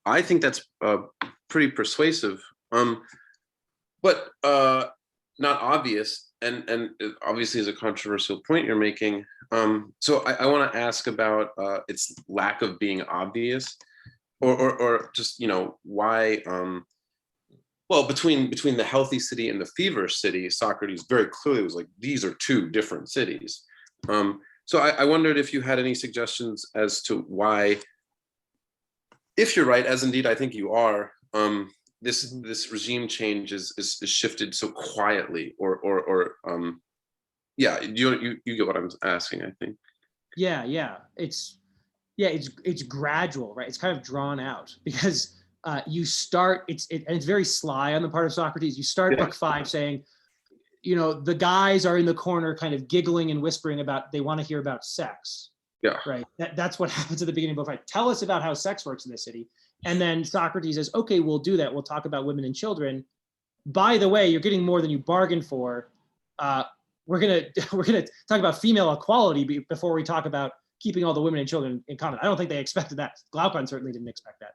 [SPEAKER 1] I think that's pretty persuasive, but not obvious, and it obviously is a controversial point you're making. So I want to ask about its lack of being obvious, or just, you know, why. Well, between the healthy city and the feverish city, Socrates very clearly was like, these are two different cities. So I wondered if you had any suggestions as to why, if you're right, as indeed I think you are, this regime change is shifted so quietly, or yeah, you get what I'm asking, I think.
[SPEAKER 2] Yeah, it's gradual, right? It's kind of drawn out because you start, and it's very sly on the part of Socrates. You start book 5 saying, you know, the guys are in the corner kind of giggling and whispering about, they want to hear about sex.
[SPEAKER 1] Yeah.
[SPEAKER 2] Right. That's what happens at the beginning of book 5. Tell us about how sex works in this city. And then Socrates says, okay, we'll do that. We'll talk about women and children. By the way, you're getting more than you bargained for. We're gonna talk about female equality before we talk about keeping all the women and children in common. I don't think they expected that. Glaucon certainly didn't expect that.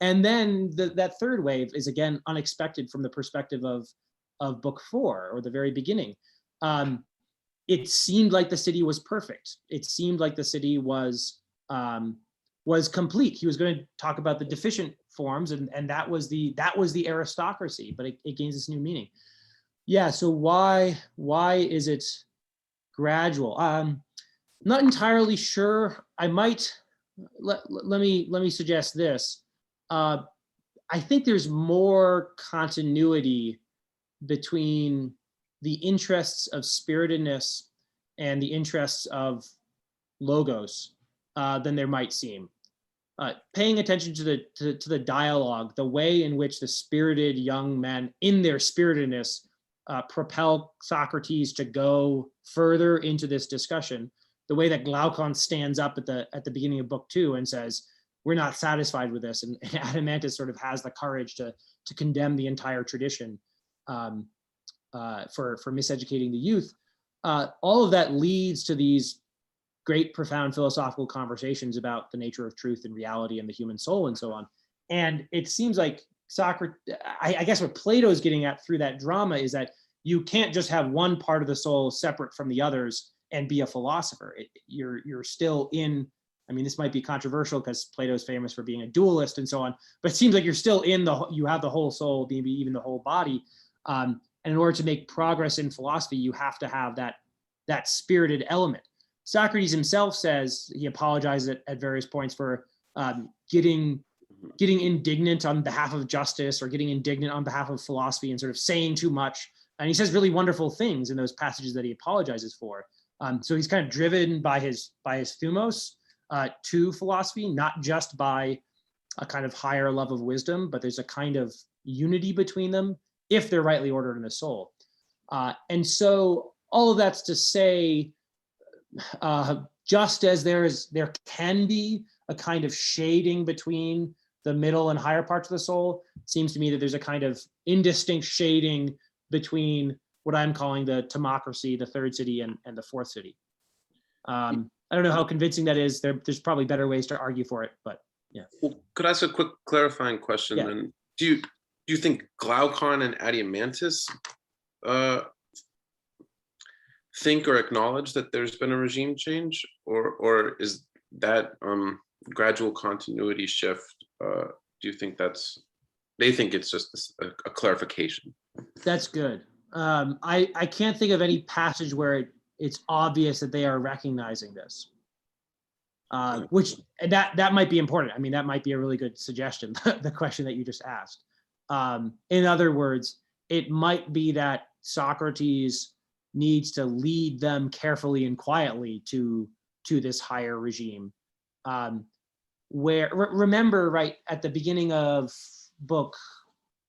[SPEAKER 2] And then that third wave is again unexpected from the perspective of book 4, or the very beginning. It seemed like the city was perfect. It seemed like the city was complete. He was going to talk about the deficient forms, and that was the aristocracy, but it gains this new meaning. Yeah. So why is it gradual? Not entirely sure. I might let me suggest this. I think there's more continuity between the interests of spiritedness and the interests of logos than there might seem. Paying attention to the dialogue, the way in which the spirited young men in their spiritedness propel Socrates to go further into this discussion, the way that Glaucon stands up at the beginning of book 2 and says, we're not satisfied with this, and Adeimantus sort of has the courage to condemn the entire tradition for miseducating the youth. All of that leads to these great, profound philosophical conversations about the nature of truth and reality and the human soul and so on. And it seems like Socrates, I guess what Plato is getting at through that drama is that you can't just have one part of the soul separate from the others and be a philosopher. You're still in, I mean, this might be controversial because Plato is famous for being a dualist and so on, but it seems like you're still in you have the whole soul, maybe even the whole body. And in order to make progress in philosophy, you have to have that spirited element. Socrates himself says, he apologizes at various points for getting indignant on behalf of justice, or getting indignant on behalf of philosophy and sort of saying too much. And he says really wonderful things in those passages that he apologizes for. So he's kind of driven by his thumos to philosophy, not just by a kind of higher love of wisdom, but there's a kind of unity between them if they're rightly ordered in the soul. And so all of that's to say, just as there can be a kind of shading between the middle and higher parts of the soul, it seems to me that there's a kind of indistinct shading between what I'm calling the democracy, the third city, and the fourth city. I don't know how convincing that is. There's probably better ways to argue for it, but yeah.
[SPEAKER 1] Well, could I ask a quick clarifying question then? Do you think Glaucon and Adeimantus think or acknowledge that there's been a regime change, or is that gradual continuity shift? Do you think they think it's just a clarification? That's
[SPEAKER 2] good. I can't think of any passage where it's obvious that they are recognizing this. Which that might be important. I mean, that might be a really good suggestion, the question that you just asked. In other words, it might be that Socrates needs to lead them carefully and quietly to this higher regime. where, remember, right, at the beginning of book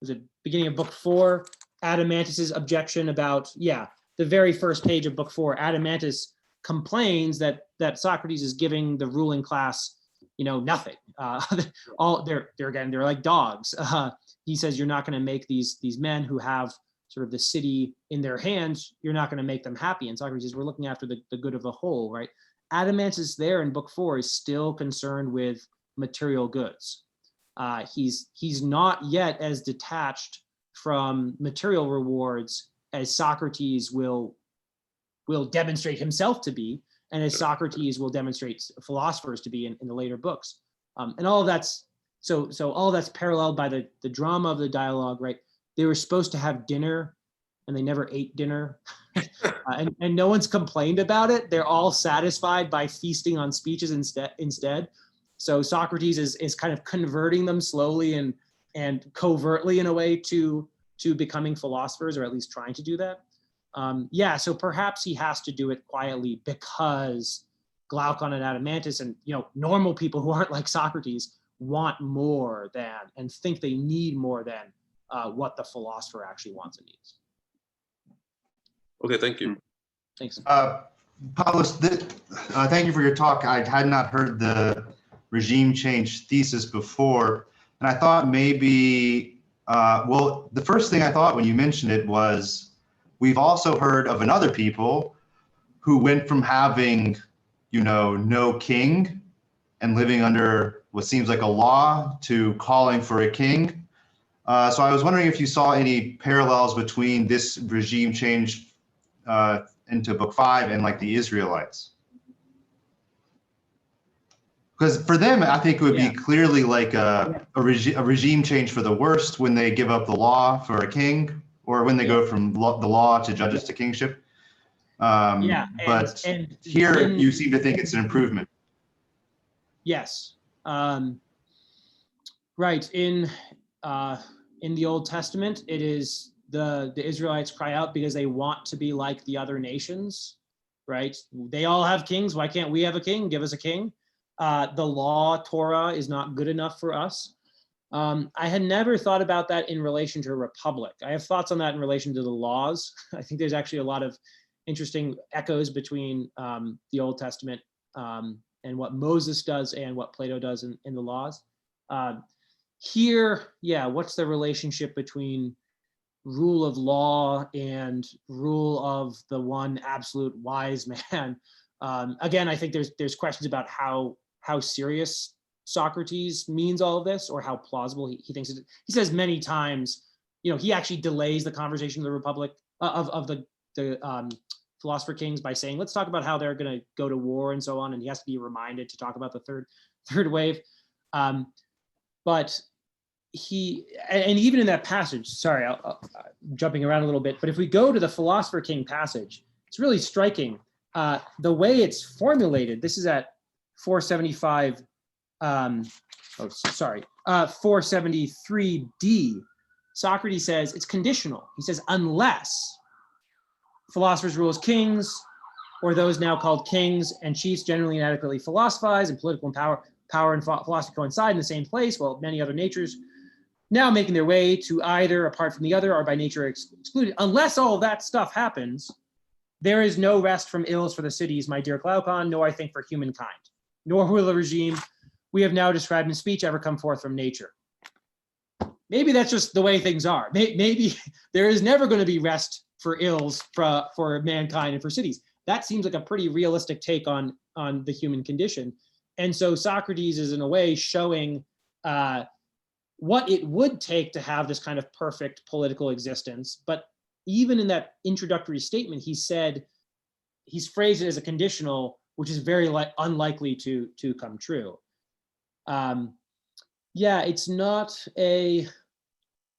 [SPEAKER 2] 4, Adeimantus's objection about, the very first page of book 4, Adeimantus complains that Socrates is giving the ruling class, nothing. They're like dogs. He says, you're not going to make these men who have sort of the city in their hands, you're not going to make them happy. And Socrates says, we're looking after the good of the whole, right? Adeimantus there in book 4 is still concerned with material goods. He's not yet as detached from material rewards as Socrates will demonstrate himself to be, and as Socrates will demonstrate philosophers to be in the later books. And all of that's, so all of that's paralleled by the drama of the dialogue, right? They were supposed to have dinner and they never ate dinner. And no one's complained about it. They're all satisfied by feasting on speeches instead. So Socrates is kind of converting them slowly and covertly in a way to becoming philosophers, or at least trying to do that. So perhaps he has to do it quietly because Glaucon and Adeimantus and normal people who aren't like Socrates want more than, and think they need more than what the philosopher actually wants and needs.
[SPEAKER 1] Okay, thank you.
[SPEAKER 2] Thanks.
[SPEAKER 3] Pavlos, thank you for your talk. I had not heard the regime change thesis before, and I thought maybe, the first thing I thought when you mentioned it was, we've also heard of another people who went from having, no king and living under what seems like a law to calling for a king. So I was wondering if you saw any parallels between this regime change into book 5 and like the Israelites. Because for them, I think it would be clearly like a regime change for the worst when they give up the law for a king, or when they go from the law to judges to kingship. But here you seem to think it's an improvement.
[SPEAKER 2] Yes. Right. In the Old Testament, it is the Israelites cry out because they want to be like the other nations, right? They all have kings. Why can't we have a king? Give us a king. The law, Torah, is not good enough for us. I had never thought about that in relation to a republic. I have thoughts on that in relation to the laws. I think there's actually a lot of interesting echoes between the Old Testament and what Moses does and what Plato does in the laws. Here, what's the relationship between rule of law and rule of the one absolute wise man? Again, I think there's questions about how serious Socrates means all of this, or how plausible he thinks it is. He says many times, he actually delays the conversation of the Republic of the philosopher-kings by saying, let's talk about how they're going to go to war and so on, and he has to be reminded to talk about the third wave. But and even in that passage, sorry, I'm jumping around a little bit, but if we go to the philosopher-king passage, it's really striking. The way it's formulated, this is at 475, 473d. Socrates says it's conditional. He says, unless philosophers rule as kings, or those now called kings and chiefs generally inadequately philosophize, and political and power and philosophy coincide in the same place, while many other natures now making their way to either apart from the other are by nature excluded. Unless all of that stuff happens, there is no rest from ills for the cities, my dear Glaucon, nor I think for humankind, nor will the regime we have now described in speech ever come forth from nature. Maybe that's just the way things are. Maybe there is never going to be rest for ills for mankind and for cities. That seems like a pretty realistic take on the human condition. And so Socrates is in a way showing what it would take to have this kind of perfect political existence. But even in that introductory statement, he's phrased it as a conditional, which is very unlikely to come true. It's not a,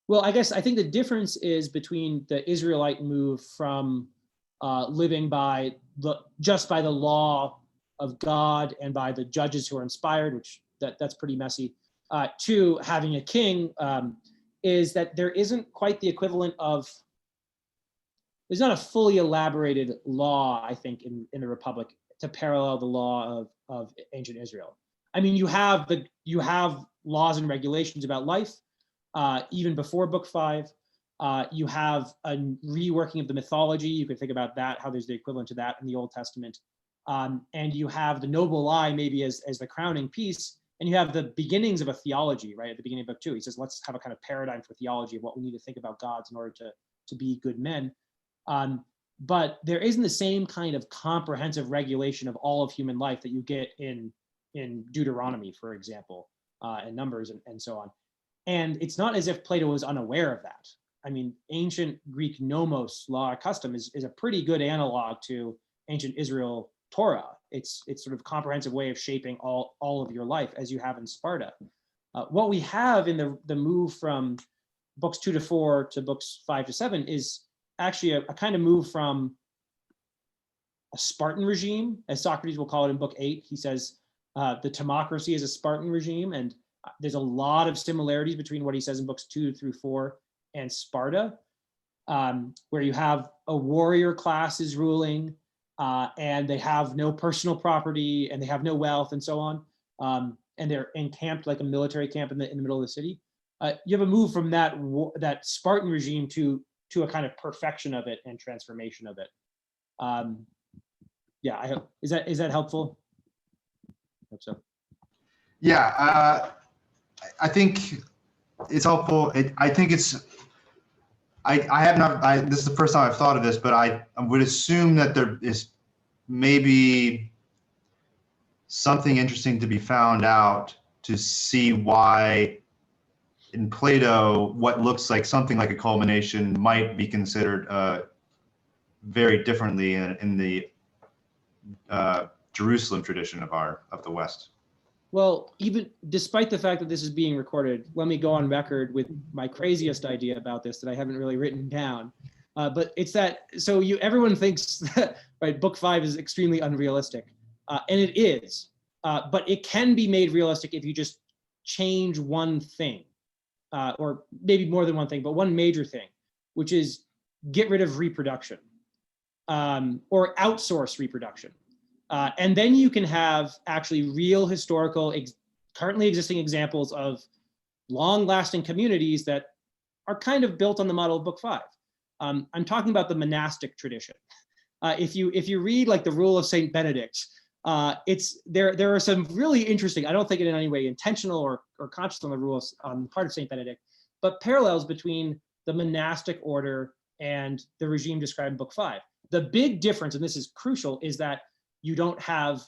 [SPEAKER 2] well, I think the difference is between the Israelite move from living just by the law of God and by the judges who are inspired, which that's pretty messy, to having a king, is that there isn't quite the equivalent of, there's not a fully elaborated law, I think, in the Republic to parallel the law of ancient Israel. I mean, you have laws and regulations about life, even before Book 5. You have a reworking of the mythology. You could think about that, how there's the equivalent to that in the Old Testament. And you have the noble lie maybe as the crowning piece. And you have the beginnings of a theology, right? At the beginning of Book 2, he says, let's have a kind of paradigm for theology of what we need to think about gods in order to be good men. But there isn't the same kind of comprehensive regulation of all of human life that you get in Deuteronomy, for example, and Numbers and so on. And it's not as if Plato was unaware of that. I mean, ancient Greek nomos, law or custom, is a pretty good analog to ancient Israel Torah. It's sort of comprehensive way of shaping all of your life, as you have in Sparta. What we have in the move from books 2 to 4 to books 5 to 7 is actually a kind of move from a Spartan regime, as Socrates will call it in book 8. He says the timocracy is a Spartan regime, and there's a lot of similarities between what he says in books 2 through 4 and Sparta, where you have a warrior class is ruling, and they have no personal property, and they have no wealth, and so on, and they're encamped like a military camp in the middle of the city. You have a move from that Spartan regime to a kind of perfection of it and transformation of it. Yeah, I hope, is that helpful? I hope so.
[SPEAKER 3] Yeah, I think it's helpful. I think it's, I have not, this is the first time I've thought of this, but I would assume that there is maybe something interesting to be found out to see why in Plato, what looks like something like a culmination might be considered very differently in the Jerusalem tradition of the West.
[SPEAKER 2] Well, even despite the fact that this is being recorded, let me go on record with my craziest idea about this that I haven't really written down. But it's that, so everyone thinks that, right, book 5 is extremely unrealistic, and it is, but it can be made realistic if you just change one thing, or maybe more than one thing, but one major thing, which is get rid of reproduction, or outsource reproduction. And then you can have actually real historical, currently existing examples of long-lasting communities that are kind of built on the model of book 5. I'm talking about the monastic tradition. If you read like the Rule of Saint Benedict, there are some really interesting, I don't think in any way intentional or conscious on the rules on the part of Saint Benedict, but parallels between the monastic order and the regime described in book 5. The big difference, and this is crucial, is that you don't have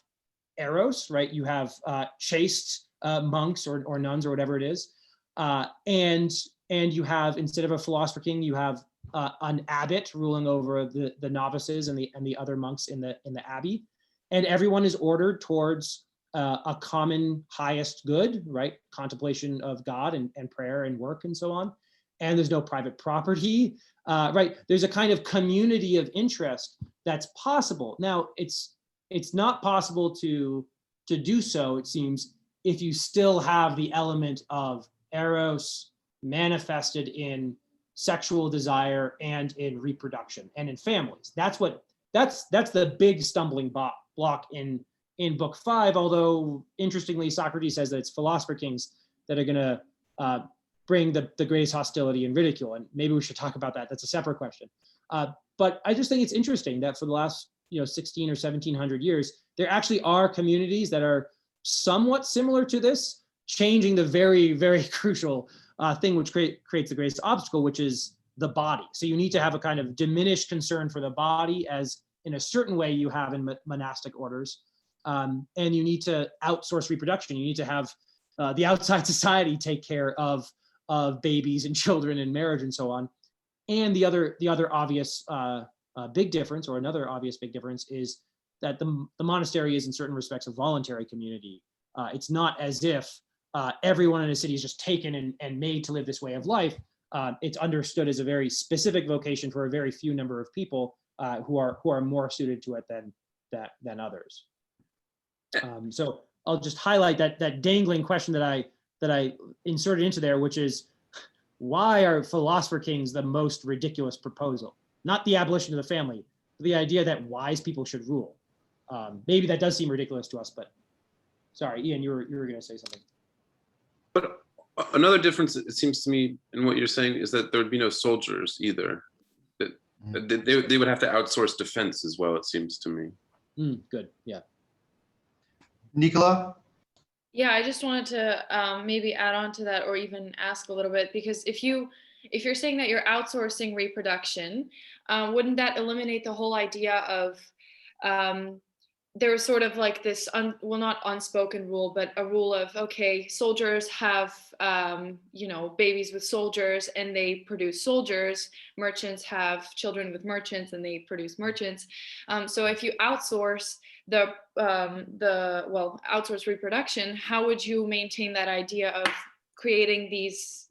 [SPEAKER 2] eros, right? You have chaste monks or nuns or whatever it is, and you have, instead of a philosopher king, you have an abbot ruling over the novices and the other monks in the abbey, and everyone is ordered towards a common highest good, right? Contemplation of God and prayer and work and so on. And there's no private property, right? There's a kind of community of interest that's possible. Now, it's not possible to do so, it seems, if you still have the element of eros manifested in sexual desire and in reproduction and in families. That's the big stumbling block in book 5. Although interestingly, Socrates says that it's philosopher-kings that are going to bring the greatest hostility and ridicule, and maybe we should talk about that. That's a separate question. But I just think it's interesting that for the last 16 or 1700 years, there actually are communities that are somewhat similar to this, changing the very, very crucial thing which creates the greatest obstacle, which is the body. So you need to have a kind of diminished concern for the body, as in a certain way you have in monastic orders, and you need to outsource reproduction. You need to have the outside society take care of babies and children and marriage and so on. And the other obvious big difference, or another obvious big difference, is that the monastery is in certain respects a voluntary community. It's not as if everyone in a city is just taken and made to live this way of life. It's understood as a very specific vocation for a very few number of people who are more suited to it than others. So I'll just highlight that dangling question that I inserted into there, which is, why are philosopher-kings the most ridiculous proposal? Not the abolition of the family, but the idea that wise people should rule. Maybe that does seem ridiculous to us, but Sorry, Ian, you were going to say something.
[SPEAKER 1] But another difference, it seems to me, in what you're saying is that there would be no soldiers either. That they would have to outsource defense as well, it seems to me.
[SPEAKER 2] Good, yeah.
[SPEAKER 3] Nicola?
[SPEAKER 6] Yeah, I just wanted to maybe add on to that, or even ask a little bit, because if you're saying that you're outsourcing reproduction, wouldn't that eliminate the whole idea of there's sort of like this, well, not unspoken rule, but a rule of, okay, soldiers have, babies with soldiers and they produce soldiers. Merchants have children with merchants and they produce merchants. So if you outsource outsource reproduction, how would you maintain that idea of creating these,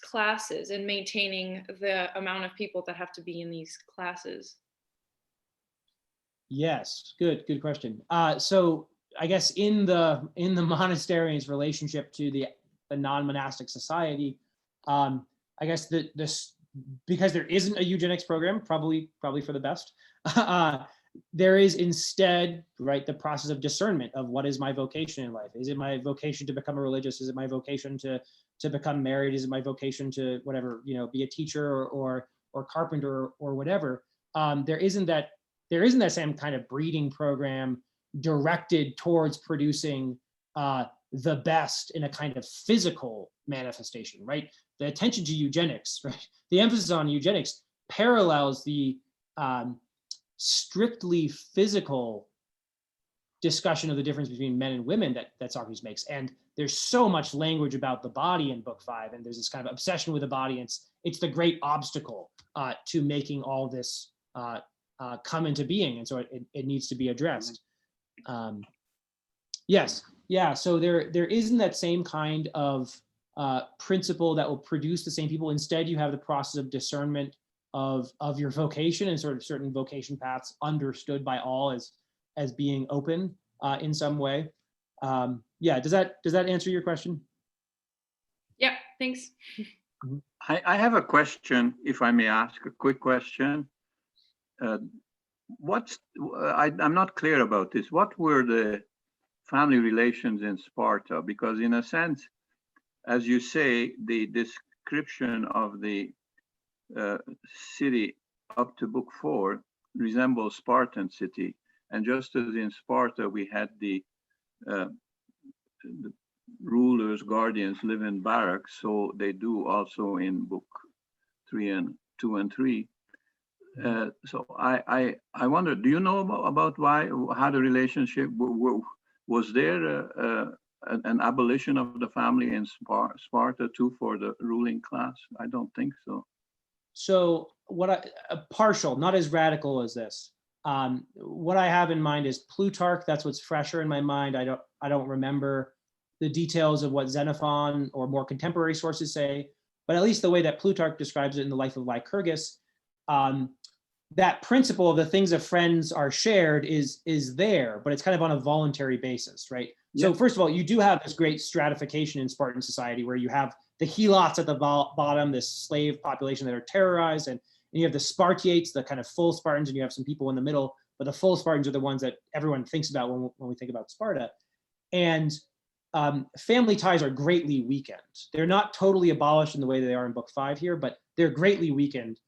[SPEAKER 6] classes and maintaining the amount of people that have to be in these classes?
[SPEAKER 2] Yes, good question. So I guess in the monastery's relationship to the non-monastic society, I guess this, because there isn't a eugenics program, probably for the best. There is instead, right, the process of discernment of what is my vocation in life. Is it my vocation to become a religious? Is it my vocation to become married? Is it my vocation to whatever, be a teacher or carpenter or whatever? There isn't that same kind of breeding program directed towards producing the best in a kind of physical manifestation, right? The attention to eugenics, right? The emphasis on eugenics parallels the strictly physical discussion of the difference between men and women that Socrates makes. And there's so much language about the body in Book 5, and there's this kind of obsession with the body. And it's the great obstacle to making all this come into being, and so it needs to be addressed. Yes, yeah. So there isn't that same kind of principle that will produce the same people. Instead, you have the process of discernment of your vocation and sort of certain vocation paths understood by all as being open in some way. Yeah, does that answer your question?
[SPEAKER 6] Yeah, thanks.
[SPEAKER 5] I have a question, if I may ask a quick question. I'm not clear about this. What were the family relations in Sparta? Because in a sense, as you say, the description of the city up to Book 4 resembles Spartan city. And just as in Sparta, we had the rulers, guardians live in barracks, so they do also in Book 2 and 3. So I wonder, do you know about how the relationship was there an abolition of the family in Sparta too for the ruling class? I don't think so.
[SPEAKER 2] So partial, not as radical as this. What I have in mind is Plutarch. That's what's fresher in my mind. I don't remember the details of what Xenophon or more contemporary sources say, but at least the way that Plutarch describes it in the Life of Lycurgus, that principle of the things of friends are shared is there, but it's kind of on a voluntary basis, right? Yeah. So first of all, you do have this great stratification in Spartan society where you have the helots at the bottom, this slave population that are terrorized, and you have the Spartiates, the kind of full Spartans, and you have some people in the middle, but the full Spartans are the ones that everyone thinks about when we think about Sparta. And family ties are greatly weakened. They're not totally abolished in the way they are in Book 5 here, but they're greatly weakened.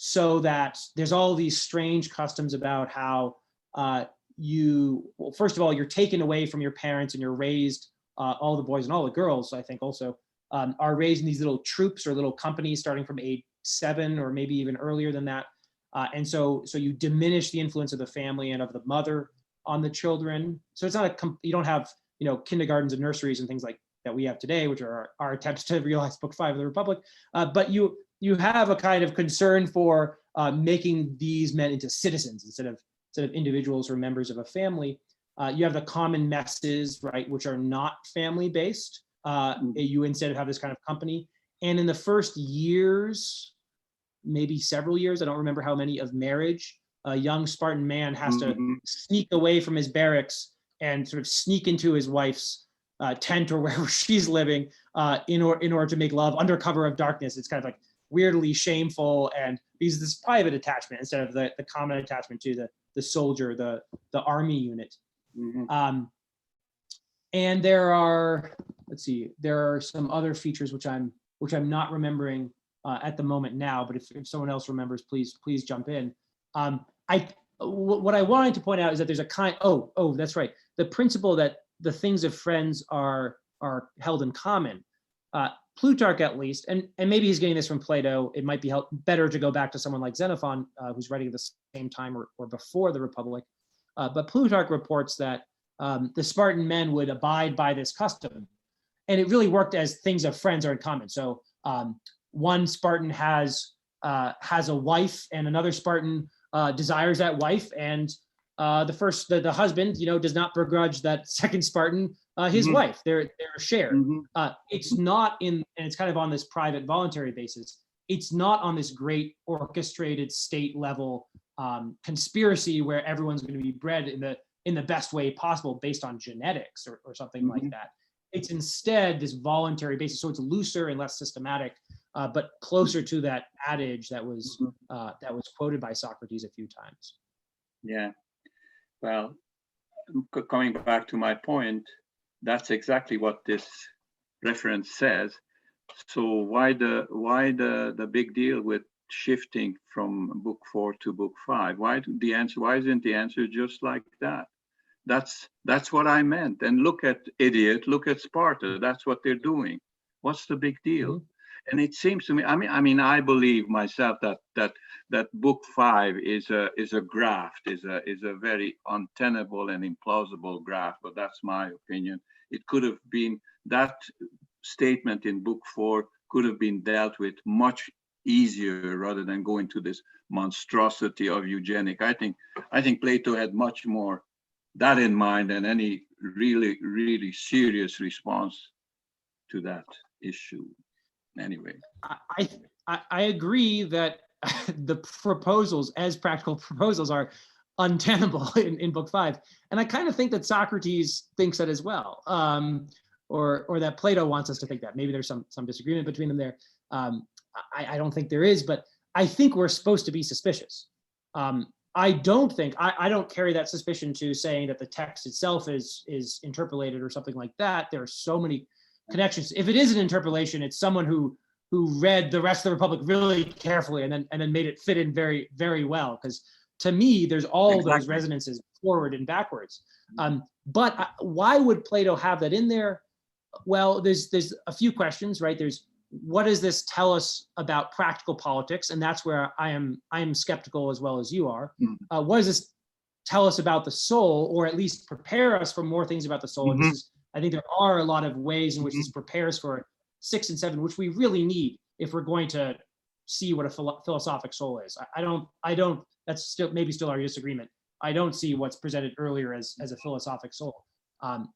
[SPEAKER 2] So that there's all these strange customs about how first of all, you're taken away from your parents and you're raised, all the boys and all the girls, I think also, are raised in these little troops or little companies starting from age 7 or maybe even earlier than that. And so you diminish the influence of the family and of the mother on the children. So it's not you don't have, kindergartens and nurseries and things like that we have today, which are our attempts to realize Book 5 of the Republic. But you have a kind of concern for making these men into citizens instead of individuals or members of a family. You have the common messes, right, which are not family based. You instead have this kind of company. And in the first years, maybe several years, I don't remember how many, of marriage, a young Spartan man has to sneak away from his barracks and sort of sneak into his wife's tent or wherever she's living in order to make love under cover of darkness. It's kind of like weirdly shameful, and because this private attachment instead of the common attachment to the soldier, the army unit. And there are, let's see, there are some other features which I'm not remembering at the moment now, but if someone else remembers, please jump in. What I wanted to point out is that there's a kind, that's right. The principle that the things of friends are held in common. Plutarch, at least, and maybe he's getting this from Plato. It might be better to go back to someone like Xenophon, who's writing at the same time or before the Republic. But Plutarch reports that the Spartan men would abide by this custom, and it really worked as things of friends are in common. So one Spartan has a wife, and another Spartan desires that wife, and the husband, does not begrudge that second Spartan his wife. They're shared. It's not and it's kind of on this private voluntary basis. It's not on this great orchestrated state level conspiracy where everyone's going to be bred in the best way possible based on genetics or something like that. It's instead this voluntary basis. So it's looser and less systematic, but closer to that adage that was quoted by Socrates a few times.
[SPEAKER 5] Yeah. Well, coming back to my point, that's exactly what this reference says. So why the big deal with shifting from book 4 to book 5? Why isn't the answer just like that? That's what I meant. And look at look at Sparta. That's what they're doing. What's the big deal? And it seems to me, I believe myself that book 5 is a graft, is a very untenable and implausible graft, but that's my opinion. It could have been, that statement in book 4 could have been dealt with much easier rather than going to this monstrosity of eugenic. I think Plato had much more that in mind than any really, really serious response to that issue. Anyway,
[SPEAKER 2] I agree that the proposals as practical proposals are untenable in book 5, and I kind of think that Socrates thinks that as well, or that Plato wants us to think that. Maybe there's some disagreement between them there. I don't think there is, but I think we're supposed to be suspicious. I don't carry that suspicion to saying that the text itself is interpolated or something like that. There are so many connections. If it is an interpolation, it's someone who read the rest of the Republic really carefully and then made it fit in very, very well. Because to me, there's all those resonances forward and backwards. But why would Plato have that in there? Well, there's a few questions, right? There's, what does this tell us about practical politics? And that's where I am skeptical as well as you are. What does this tell us about the soul, or at least prepare us for more things about the soul? And this is, I think there are a lot of ways in which this prepares for 6 and 7, which we really need if we're going to see what a philosophic soul is. I don't, that's still our disagreement. I don't see what's presented earlier as a philosophic soul.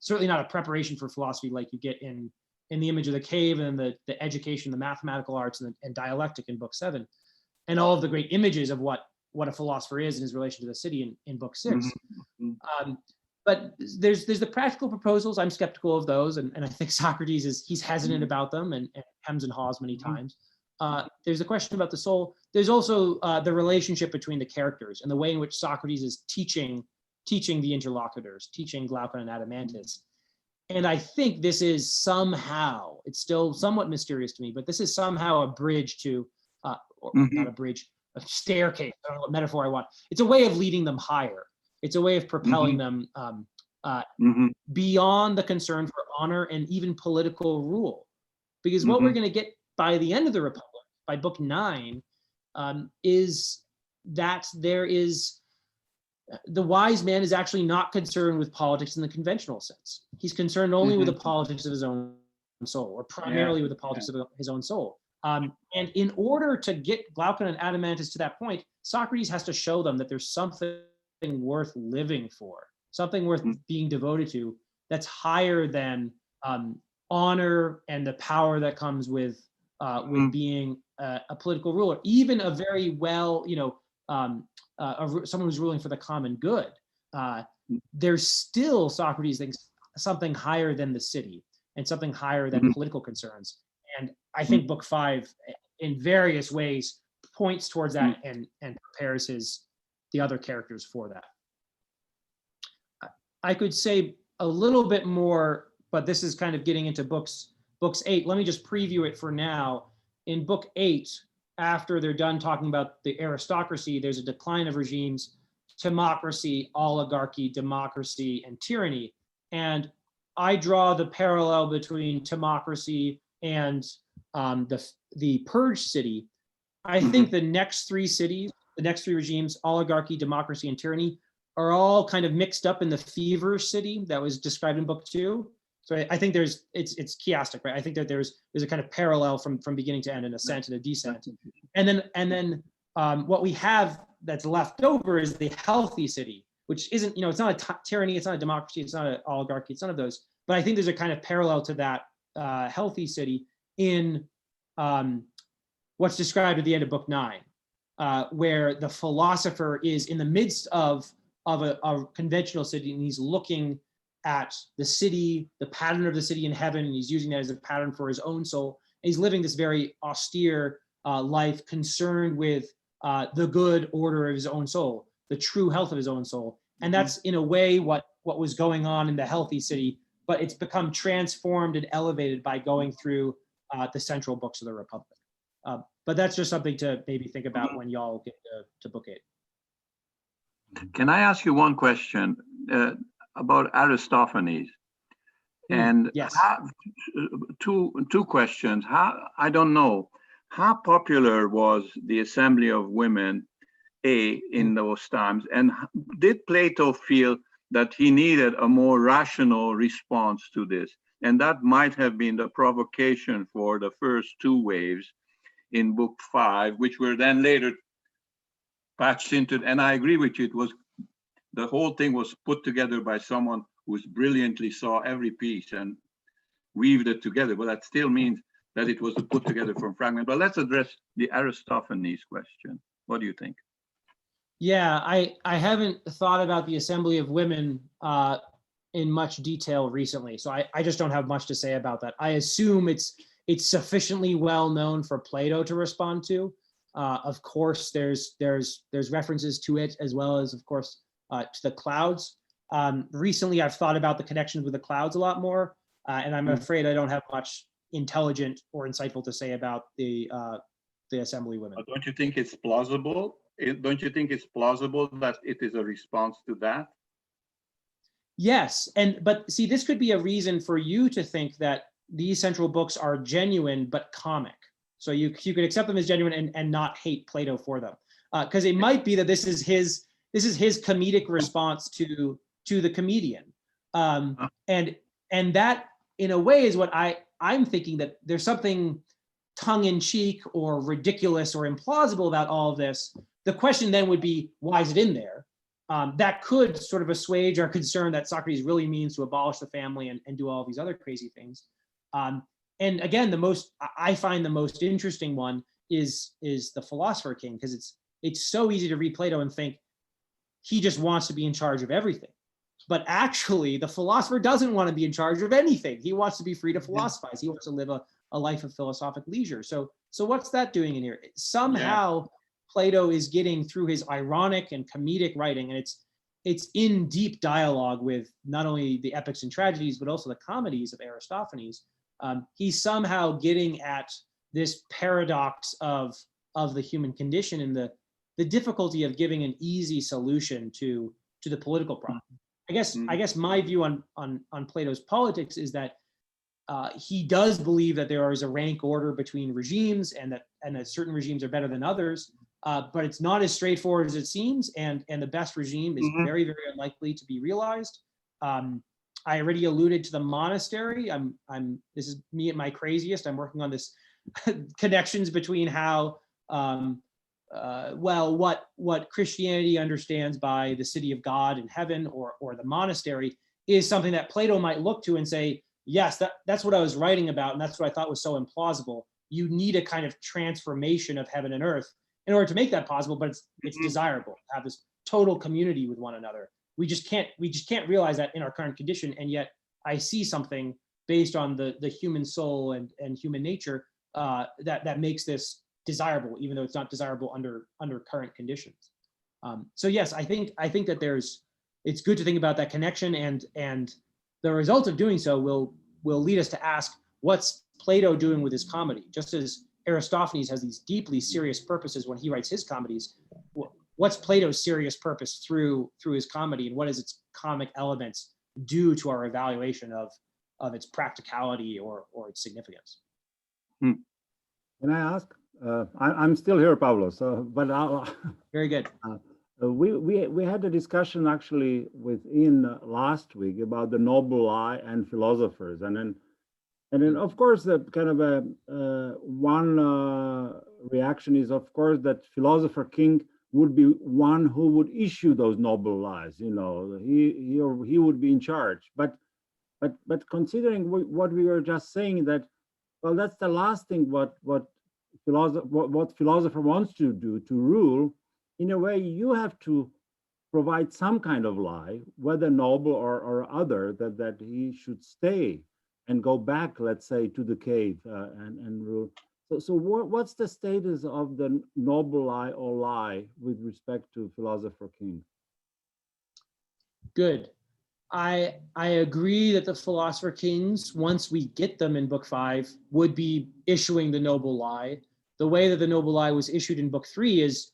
[SPEAKER 2] Certainly not a preparation for philosophy like you get in the Image of the Cave and the education, the mathematical arts and dialectic in book 7, and all of the great images of what a philosopher is in his relation to the city in book 6. But there's the practical proposals. I'm skeptical of those, and I think Socrates he's hesitant about them and hems and haws many times. There's a question about the soul. There's also the relationship between the characters and the way in which Socrates is teaching the interlocutors, teaching Glaucon and Adeimantus. And I think this is somehow, it's still somewhat mysterious to me, but this is somehow a bridge to, not a bridge, a staircase. I don't know what metaphor I want. It's a way of leading them higher. It's a way of propelling them beyond the concern for honor and even political rule. Because what we're going to get by the end of the Republic, by book 9, is that there is, the wise man is actually not concerned with politics in the conventional sense. He's concerned only with the politics of his own soul, or primarily with the politics of his own soul. And in order to get Glaucon and Adeimantus to that point, Socrates has to show them that there's something worth living for, something worth being devoted to, that's higher than honor and the power that comes with being a political ruler, even a very well, someone who's ruling for the common good. There's still, Socrates thinks, something higher than the city and something higher than political concerns. And I think book 5 in various ways points towards that and prepares the other characters for that. I could say a little bit more, but this is kind of getting into books 8. Let me just preview it for now. In book 8, after they're done talking about the aristocracy, there's a decline of regimes, timocracy, oligarchy, democracy, and tyranny. And I draw the parallel between timocracy and the purge city. I think the next 3 cities, the next 3 regimes, oligarchy, democracy, and tyranny, are all kind of mixed up in the fever city that was described in book 2. So I think it's chiastic, right? I think that there's a kind of parallel from beginning to end, an ascent and a descent. And then what we have that's left over is the healthy city, which isn't, it's not a tyranny, it's not a democracy, it's not an oligarchy, it's none of those. But I think there's a kind of parallel to that healthy city in what's described at the end of book 9, where the philosopher is in the midst of a conventional city, and he's looking at the city, the pattern of the city in heaven, and he's using that as a pattern for his own soul. And he's living this very austere life, concerned with the good order of his own soul, the true health of his own soul. And that's in a way what was going on in the healthy city, but it's become transformed and elevated by going through the central books of the Republic. But that's just something to maybe think about when y'all get to book 8.
[SPEAKER 5] Can I ask you one question about Aristophanes? And
[SPEAKER 2] yes.
[SPEAKER 5] two questions. I don't know, how popular was the assembly of women in those times? And did Plato feel that he needed a more rational response to this? And that might have been the provocation for the first 2 waves in book 5, which were then later patched into, and I agree with you, the whole thing was put together by someone who brilliantly saw every piece and weaved it together, but that still means that it was put together from fragments. But let's address the Aristophanes question. What do you think?
[SPEAKER 2] Yeah, I haven't thought about the assembly of women in much detail recently, so I just don't have much to say about that. I assume it's sufficiently well known for Plato to respond to. Of course, there's references to it, as well as, of course, to the clouds. Recently, I've thought about the connections with the clouds a lot more, and I'm afraid I don't have much intelligent or insightful to say about the assembly women.
[SPEAKER 5] But don't you think it's plausible? Don't you think it's plausible that it is a response to that?
[SPEAKER 2] Yes, but see, this could be a reason for you to think that these central books are genuine but comic. So you could accept them as genuine and not hate Plato for them, because it might be that this is his comedic response to the comedian, and that in a way is what I'm thinking, that there's something tongue-in-cheek or ridiculous or implausible about all of this. The question then would be, why is it in there? That could sort of assuage our concern that Socrates really means to abolish the family and do all these other crazy things. And again, I find the most interesting one is the philosopher-king, because it's so easy to read Plato and think he just wants to be in charge of everything. But actually, the philosopher doesn't want to be in charge of anything. He wants to be free to philosophize. He wants to live a life of philosophic leisure. So what's that doing in here? Somehow, Plato is getting, through his ironic and comedic writing, and it's in deep dialogue with not only the epics and tragedies, but also the comedies of Aristophanes. He's somehow getting at this paradox of the human condition and the difficulty of giving an easy solution to the political problem. I guess my view on Plato's politics is that he does believe that there is a rank order between regimes, and that certain regimes are better than others, but it's not as straightforward as it seems, and the best regime is very, very unlikely to be realized. I already alluded to the monastery. This is me at my craziest. I'm working on this connections between how what Christianity understands by the city of God in heaven or the monastery is something that Plato might look to and say, yes, that's what I was writing about, and that's what I thought was so implausible. You need a kind of transformation of heaven and earth in order to make that possible, but it's desirable to have this total community with one another. We just can't realize that in our current condition, and yet I see something based on the human soul and human nature that makes this desirable, even though it's not desirable under current conditions. So yes, I think that it's good to think about that connection, and the result of doing so will lead us to ask, what's Plato doing with his comedy? Just as Aristophanes has these deeply serious purposes when he writes his comedies, what's Plato's serious purpose through his comedy, and what does its comic elements do to our evaluation of its practicality or its significance?
[SPEAKER 4] Can I ask? I'm still here, Pavlos, but I'll,
[SPEAKER 2] Very good.
[SPEAKER 4] we had a discussion actually within last week about the noble lie and philosophers, and then of course the kind of a one reaction is of course that philosopher-king would be one who would issue those noble lies. You know, he would be in charge. But considering what we were just saying, that well, that's the last thing what philosopher wants to do, to rule. In a way, you have to provide some kind of lie, whether noble or other, that he should stay and go back, let's say, to the cave and rule. So what's the status of the noble lie or lie with respect to philosopher-king?
[SPEAKER 2] Good. I agree that the philosopher-kings, once we get them in book 5, would be issuing the noble lie. The way that the noble lie was issued in book 3 is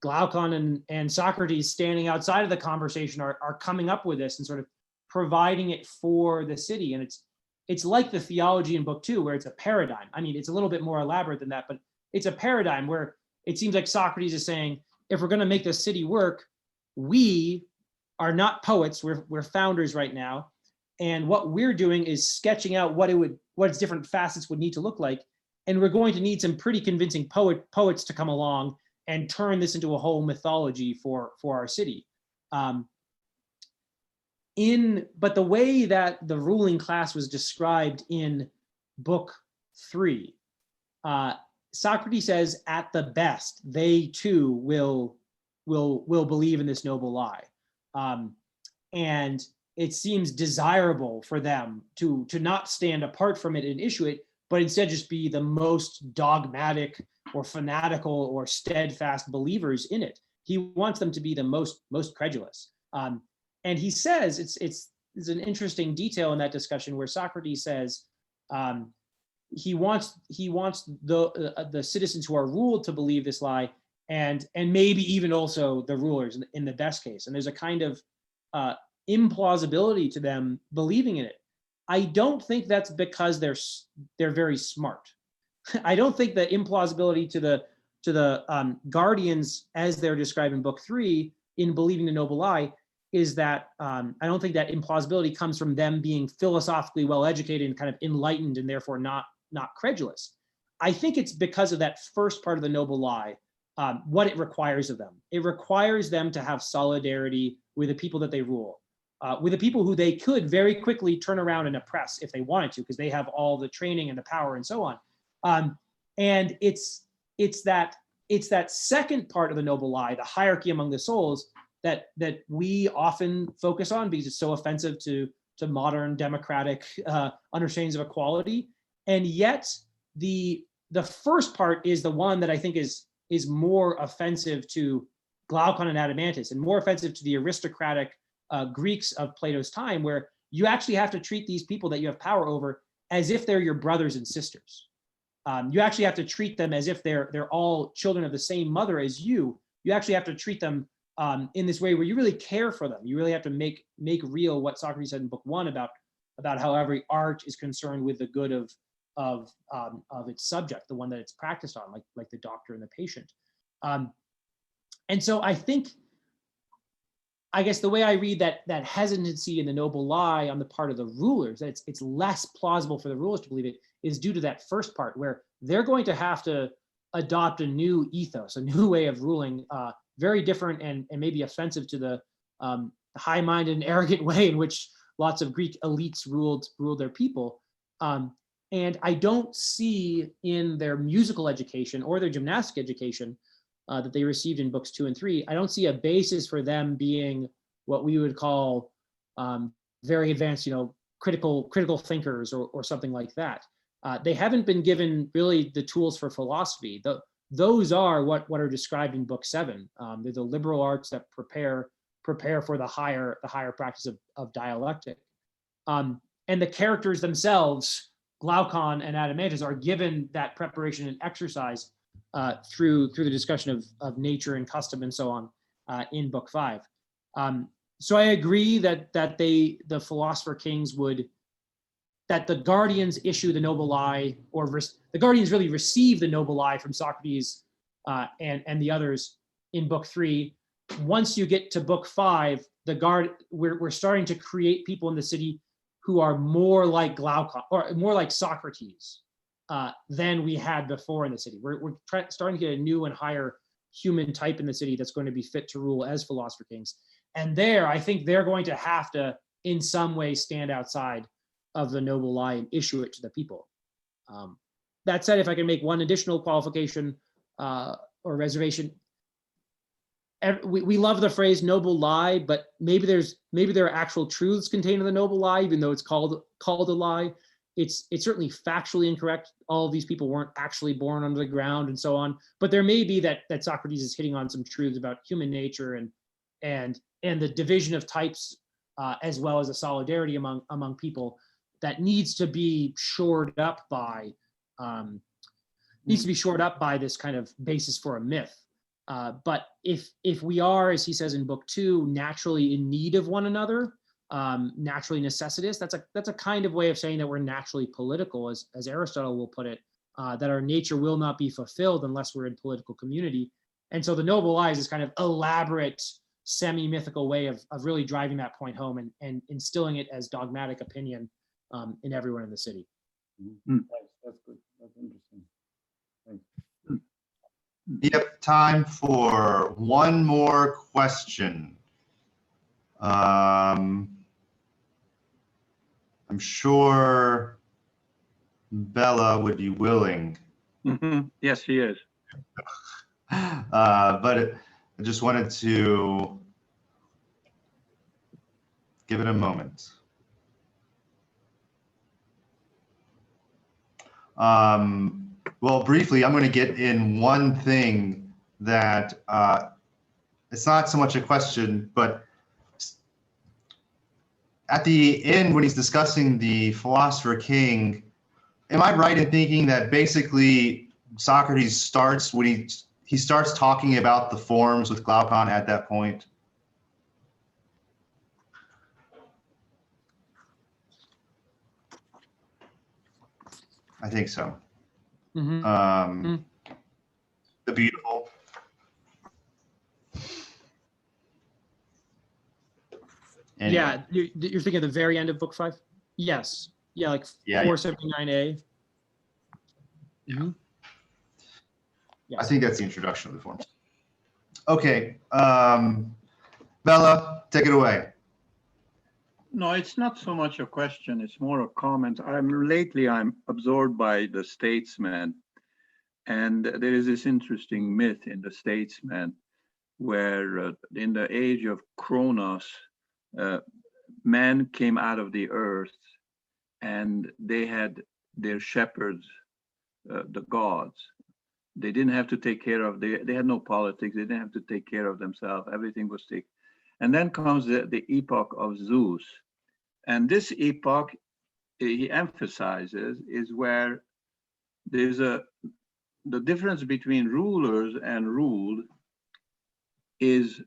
[SPEAKER 2] Glaucon and Socrates, standing outside of the conversation, are coming up with this and sort of providing it for the city. And it's like the theology in book 2, where it's a paradigm. I mean, it's a little bit more elaborate than that, but it's a paradigm where it seems like Socrates is saying, if we're going to make the city work, we are not poets, we're founders right now. And what we're doing is sketching out what its different facets would need to look like. And we're going to need some pretty convincing poets to come along and turn this into a whole mythology for our city. But the way that the ruling class was described in book 3, Socrates says, at the best, they too will believe in this noble lie. And it seems desirable for them to not stand apart from it and issue it, but instead just be the most dogmatic or fanatical or steadfast believers in it. He wants them to be the most credulous. And he says, it's an interesting detail in that discussion where Socrates says he wants the citizens who are ruled to believe this lie, and maybe even also the rulers in the best case. And there's a kind of implausibility to them believing in it. I don't think that's because they're very smart. I don't think the implausibility to the guardians, as they're described in book 3, in believing the noble lie, is that I don't think that implausibility comes from them being philosophically well educated and kind of enlightened and therefore not credulous. I think it's because of that first part of the noble lie, what it requires of them. It requires them to have solidarity with the people that they rule, with the people who they could very quickly turn around and oppress if they wanted to, because they have all the training and the power and so on. And it's that second part of the noble lie, the hierarchy among the souls, that we often focus on because it's so offensive to modern democratic understandings of equality. And yet the first part is the one that I think is more offensive to Glaucon and Adeimantus, and more offensive to the aristocratic Greeks of Plato's time, where you actually have to treat these people that you have power over as if they're your brothers and sisters. You actually have to treat them as if they're all children of the same mother as you. You actually have to treat them in this way where you really care for them. You really have to make real what Socrates said in book 1 about how every art is concerned with the good of its subject, the one that it's practiced on, like the doctor and the patient. And so I guess the way I read that hesitancy in the noble lie on the part of the rulers, that it's less plausible for the rulers to believe it, is due to that first part, where they're going to have to adopt a new ethos, a new way of ruling, very different and maybe offensive to the high-minded and arrogant way in which lots of Greek elites ruled their people. And I don't see in their musical education or their gymnastic education that they received in books 2 and 3, I don't see a basis for them being what we would call very advanced, critical thinkers or something like that. They haven't been given really the tools for philosophy. Those are what are described in book 7. They're the liberal arts that prepare for the higher practice of dialectic. And the characters themselves, Glaucon and Adeimantus, are given that preparation and exercise through the discussion of nature and custom and so on in book 5. So I agree that the philosopher-kings that the guardians issue the noble lie, or the guardians really receive the noble lie from Socrates and the others in book 3. Once you get to book 5, we're starting to create people in the city who are more like Glaucon or more like Socrates than we had before in the city. We're starting to get a new and higher human type in the city that's going to be fit to rule as philosopher kings. And I think they're going to have to, in some way, stand outside of the noble lie and issue it to the people. That said, if I can make one additional qualification or reservation, we love the phrase noble lie, but maybe there are actual truths contained in the noble lie, even though it's called a lie. It's certainly factually incorrect. All of these people weren't actually born under the ground and so on. But there may be that Socrates is hitting on some truths about human nature and the division of types, as well as the solidarity among people that needs to be shored up by this kind of basis for a myth. But if we are, as he says in book 2, naturally in need of one another, naturally necessitous, that's a kind of way of saying that we're naturally political, as Aristotle will put it, that our nature will not be fulfilled unless we're in political community. And so the noble lie is this kind of elaborate, semi-mythical way of really driving that point home and instilling it as dogmatic opinion in everyone in the city.
[SPEAKER 4] That's good. That's interesting. Thanks.
[SPEAKER 3] Yep, time for one more question. I'm sure Bella would be willing.
[SPEAKER 5] Yes, he is.
[SPEAKER 3] But I just wanted to give it a moment. Well, briefly, I'm going to get in one thing that it's not so much a question, but at the end when he's discussing the philosopher king, am I right in thinking that basically Socrates starts when he starts talking about the forms with Glaucon at that point? I think so.
[SPEAKER 2] Mm-hmm.
[SPEAKER 3] The beautiful. Anyway.
[SPEAKER 2] Yeah, you're thinking of the very end of book 5? Yes. Yeah, like 479a. Mm-hmm. Yes.
[SPEAKER 3] I think that's the introduction of the forms. Okay, Bella, take it away.
[SPEAKER 5] No, it's not so much a question, it's more a comment. Lately I'm absorbed by the statesman, and there is this interesting myth in the statesman where in the age of Kronos, man came out of the earth and they had their shepherds, the gods. They didn't have to take care of, they had no politics, they didn't have to take care of themselves, everything was taken. And then comes the Epoch of Zeus. And this epoch, he emphasizes, is where there's the difference between rulers and ruled is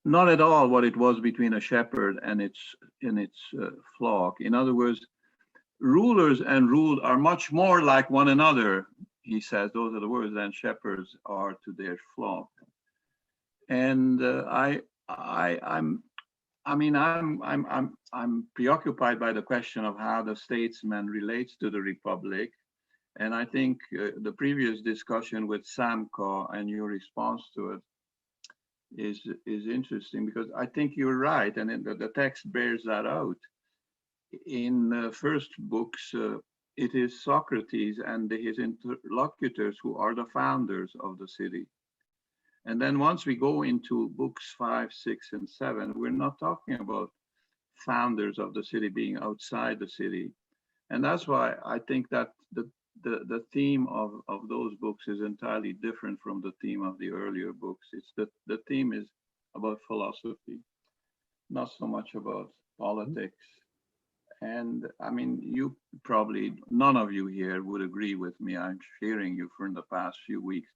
[SPEAKER 5] not at all what it was between a shepherd and its flock. In other words, rulers and ruled are much more like one another, he says, those are the words, than shepherds are to their flock. And I'm preoccupied by the question of how the statesman relates to the republic. And I think the previous discussion with Samko and your response to it is interesting, because I think you're right, and the text bears that out. In the first books, it is Socrates and his interlocutors who are the founders of the city. And then once we go into books 5, 6, and 7, we're not talking about founders of the city being outside the city. And that's why I think that the theme of those books is entirely different from the theme of the earlier books. It's the theme is about philosophy. not so much about politics. And I mean, you probably, none of you here would agree with me. I'm hearing you for the past few weeks.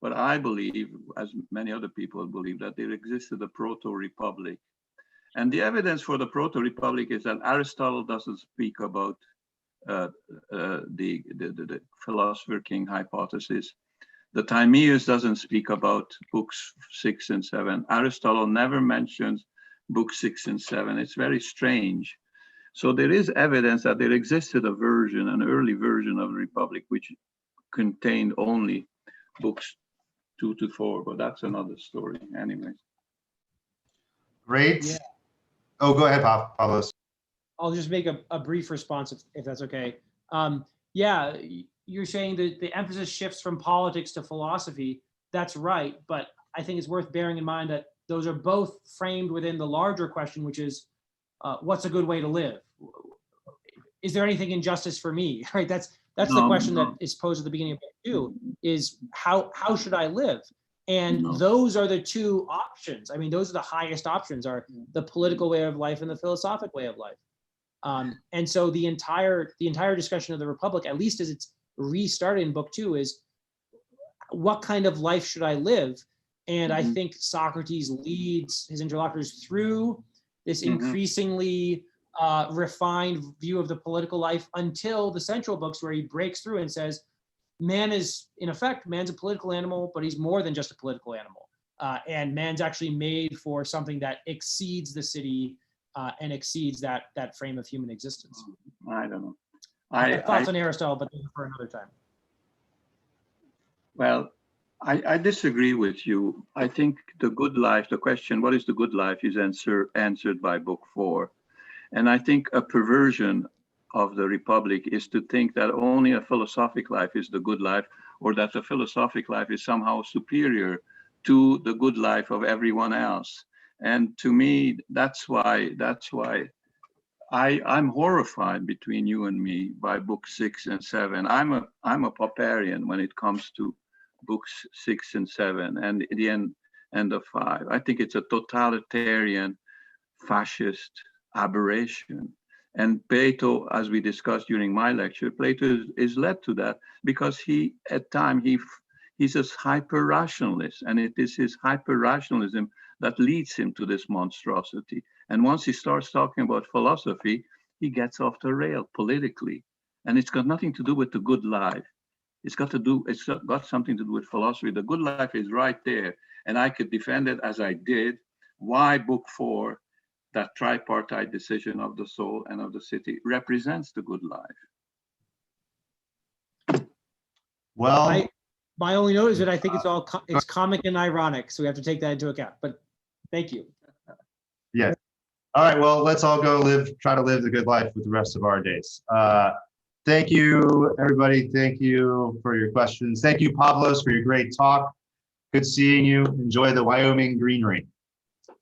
[SPEAKER 5] But I believe, as many other people believe, that there existed a proto-republic. And the evidence for the proto-republic is that Aristotle doesn't speak about the philosopher-king hypothesis. The Timaeus doesn't speak about books 6 and 7. Aristotle never mentions book 6 and 7. It's very strange. So there is evidence that there existed a version, an early version of the Republic, which contained only books 2 to 4, but that's another story anyway.
[SPEAKER 3] Great.
[SPEAKER 2] Yeah.
[SPEAKER 3] Oh, go ahead, Pavlos.
[SPEAKER 2] I'll just make a brief response if that's okay. Yeah, you're saying that the emphasis shifts from politics to philosophy. That's right, but I think it's worth bearing in mind that those are both framed within the larger question, which is, what's a good way to live? Is there anything in justice for me? Right? That's the question that is posed at the beginning of book 2, is how should I live? And those are the two options. I mean, those are the highest options, are the political way of life and the philosophic way of life. And so the entire discussion of the Republic, at least as it's restarted in book 2, is what kind of life should I live? And I think Socrates leads his interlocutors through this increasingly refined view of the political life until the central books, where he breaks through and says, man is, in effect, man's a political animal, but he's more than just a political animal. And man's actually made for something that exceeds the city and exceeds that frame of human existence.
[SPEAKER 5] I don't know.
[SPEAKER 2] I have thoughts on Aristotle, but for another time.
[SPEAKER 5] Well, I disagree with you. I think the good life, the question, what is the good life, is answered by book 4. And I think a perversion of the Republic is to think that only a philosophic life is the good life, or that the philosophic life is somehow superior to the good life of everyone else. And to me, that's why I'm horrified, between you and me, by book 6 and 7. I'm a Popperian when it comes to books 6 and 7 and the end of 5. I think it's a totalitarian, fascist aberration. And Plato, as we discussed during my lecture, Plato is led to that because he's a hyper-rationalist, and it is his hyper-rationalism that leads him to this monstrosity. And once he starts talking about philosophy, he gets off the rail politically. And it's got nothing to do with the good life. It's got something to do with philosophy. The good life is right there. And I could defend it as I did. Why book 4, that tripartite decision of the soul and of the city, represents the good life.
[SPEAKER 3] Well,
[SPEAKER 2] my only note is that I think it's comic and ironic, so we have to take that into account. But thank you.
[SPEAKER 3] yeah. All right. Well, let's all go try to live the good life with the rest of our days. Thank you, everybody. Thank you for your questions. Thank you, Pavlos, for your great talk. Good seeing you. Enjoy the Wyoming greenery.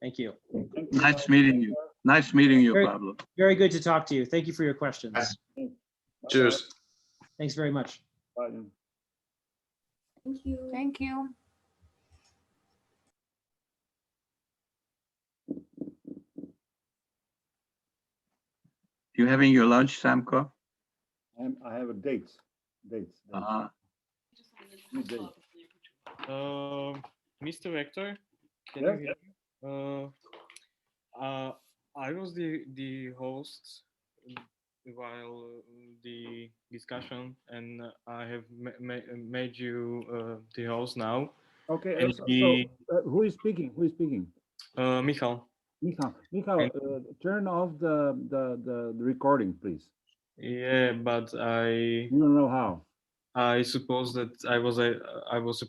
[SPEAKER 2] Thank you.
[SPEAKER 5] Nice meeting you. Nice meeting you, Pablo.
[SPEAKER 2] Very good to talk to you. Thank you for your questions.
[SPEAKER 1] Cheers.
[SPEAKER 2] Thanks very much.
[SPEAKER 4] Bye.
[SPEAKER 7] Thank you.
[SPEAKER 8] Thank you.
[SPEAKER 5] You having your lunch, Samko?
[SPEAKER 4] I have a dates.
[SPEAKER 5] Uh-huh.
[SPEAKER 4] New date.
[SPEAKER 9] Mr. Rector, can
[SPEAKER 4] Yes.
[SPEAKER 9] you hear me? I was the host while the discussion, and I have made you the host now.
[SPEAKER 4] Okay,
[SPEAKER 9] And
[SPEAKER 4] so who is speaking?
[SPEAKER 9] Michal.
[SPEAKER 4] Michal, turn off the recording, please.
[SPEAKER 9] Yeah, but
[SPEAKER 4] You don't know how.
[SPEAKER 9] I suppose that I was supposed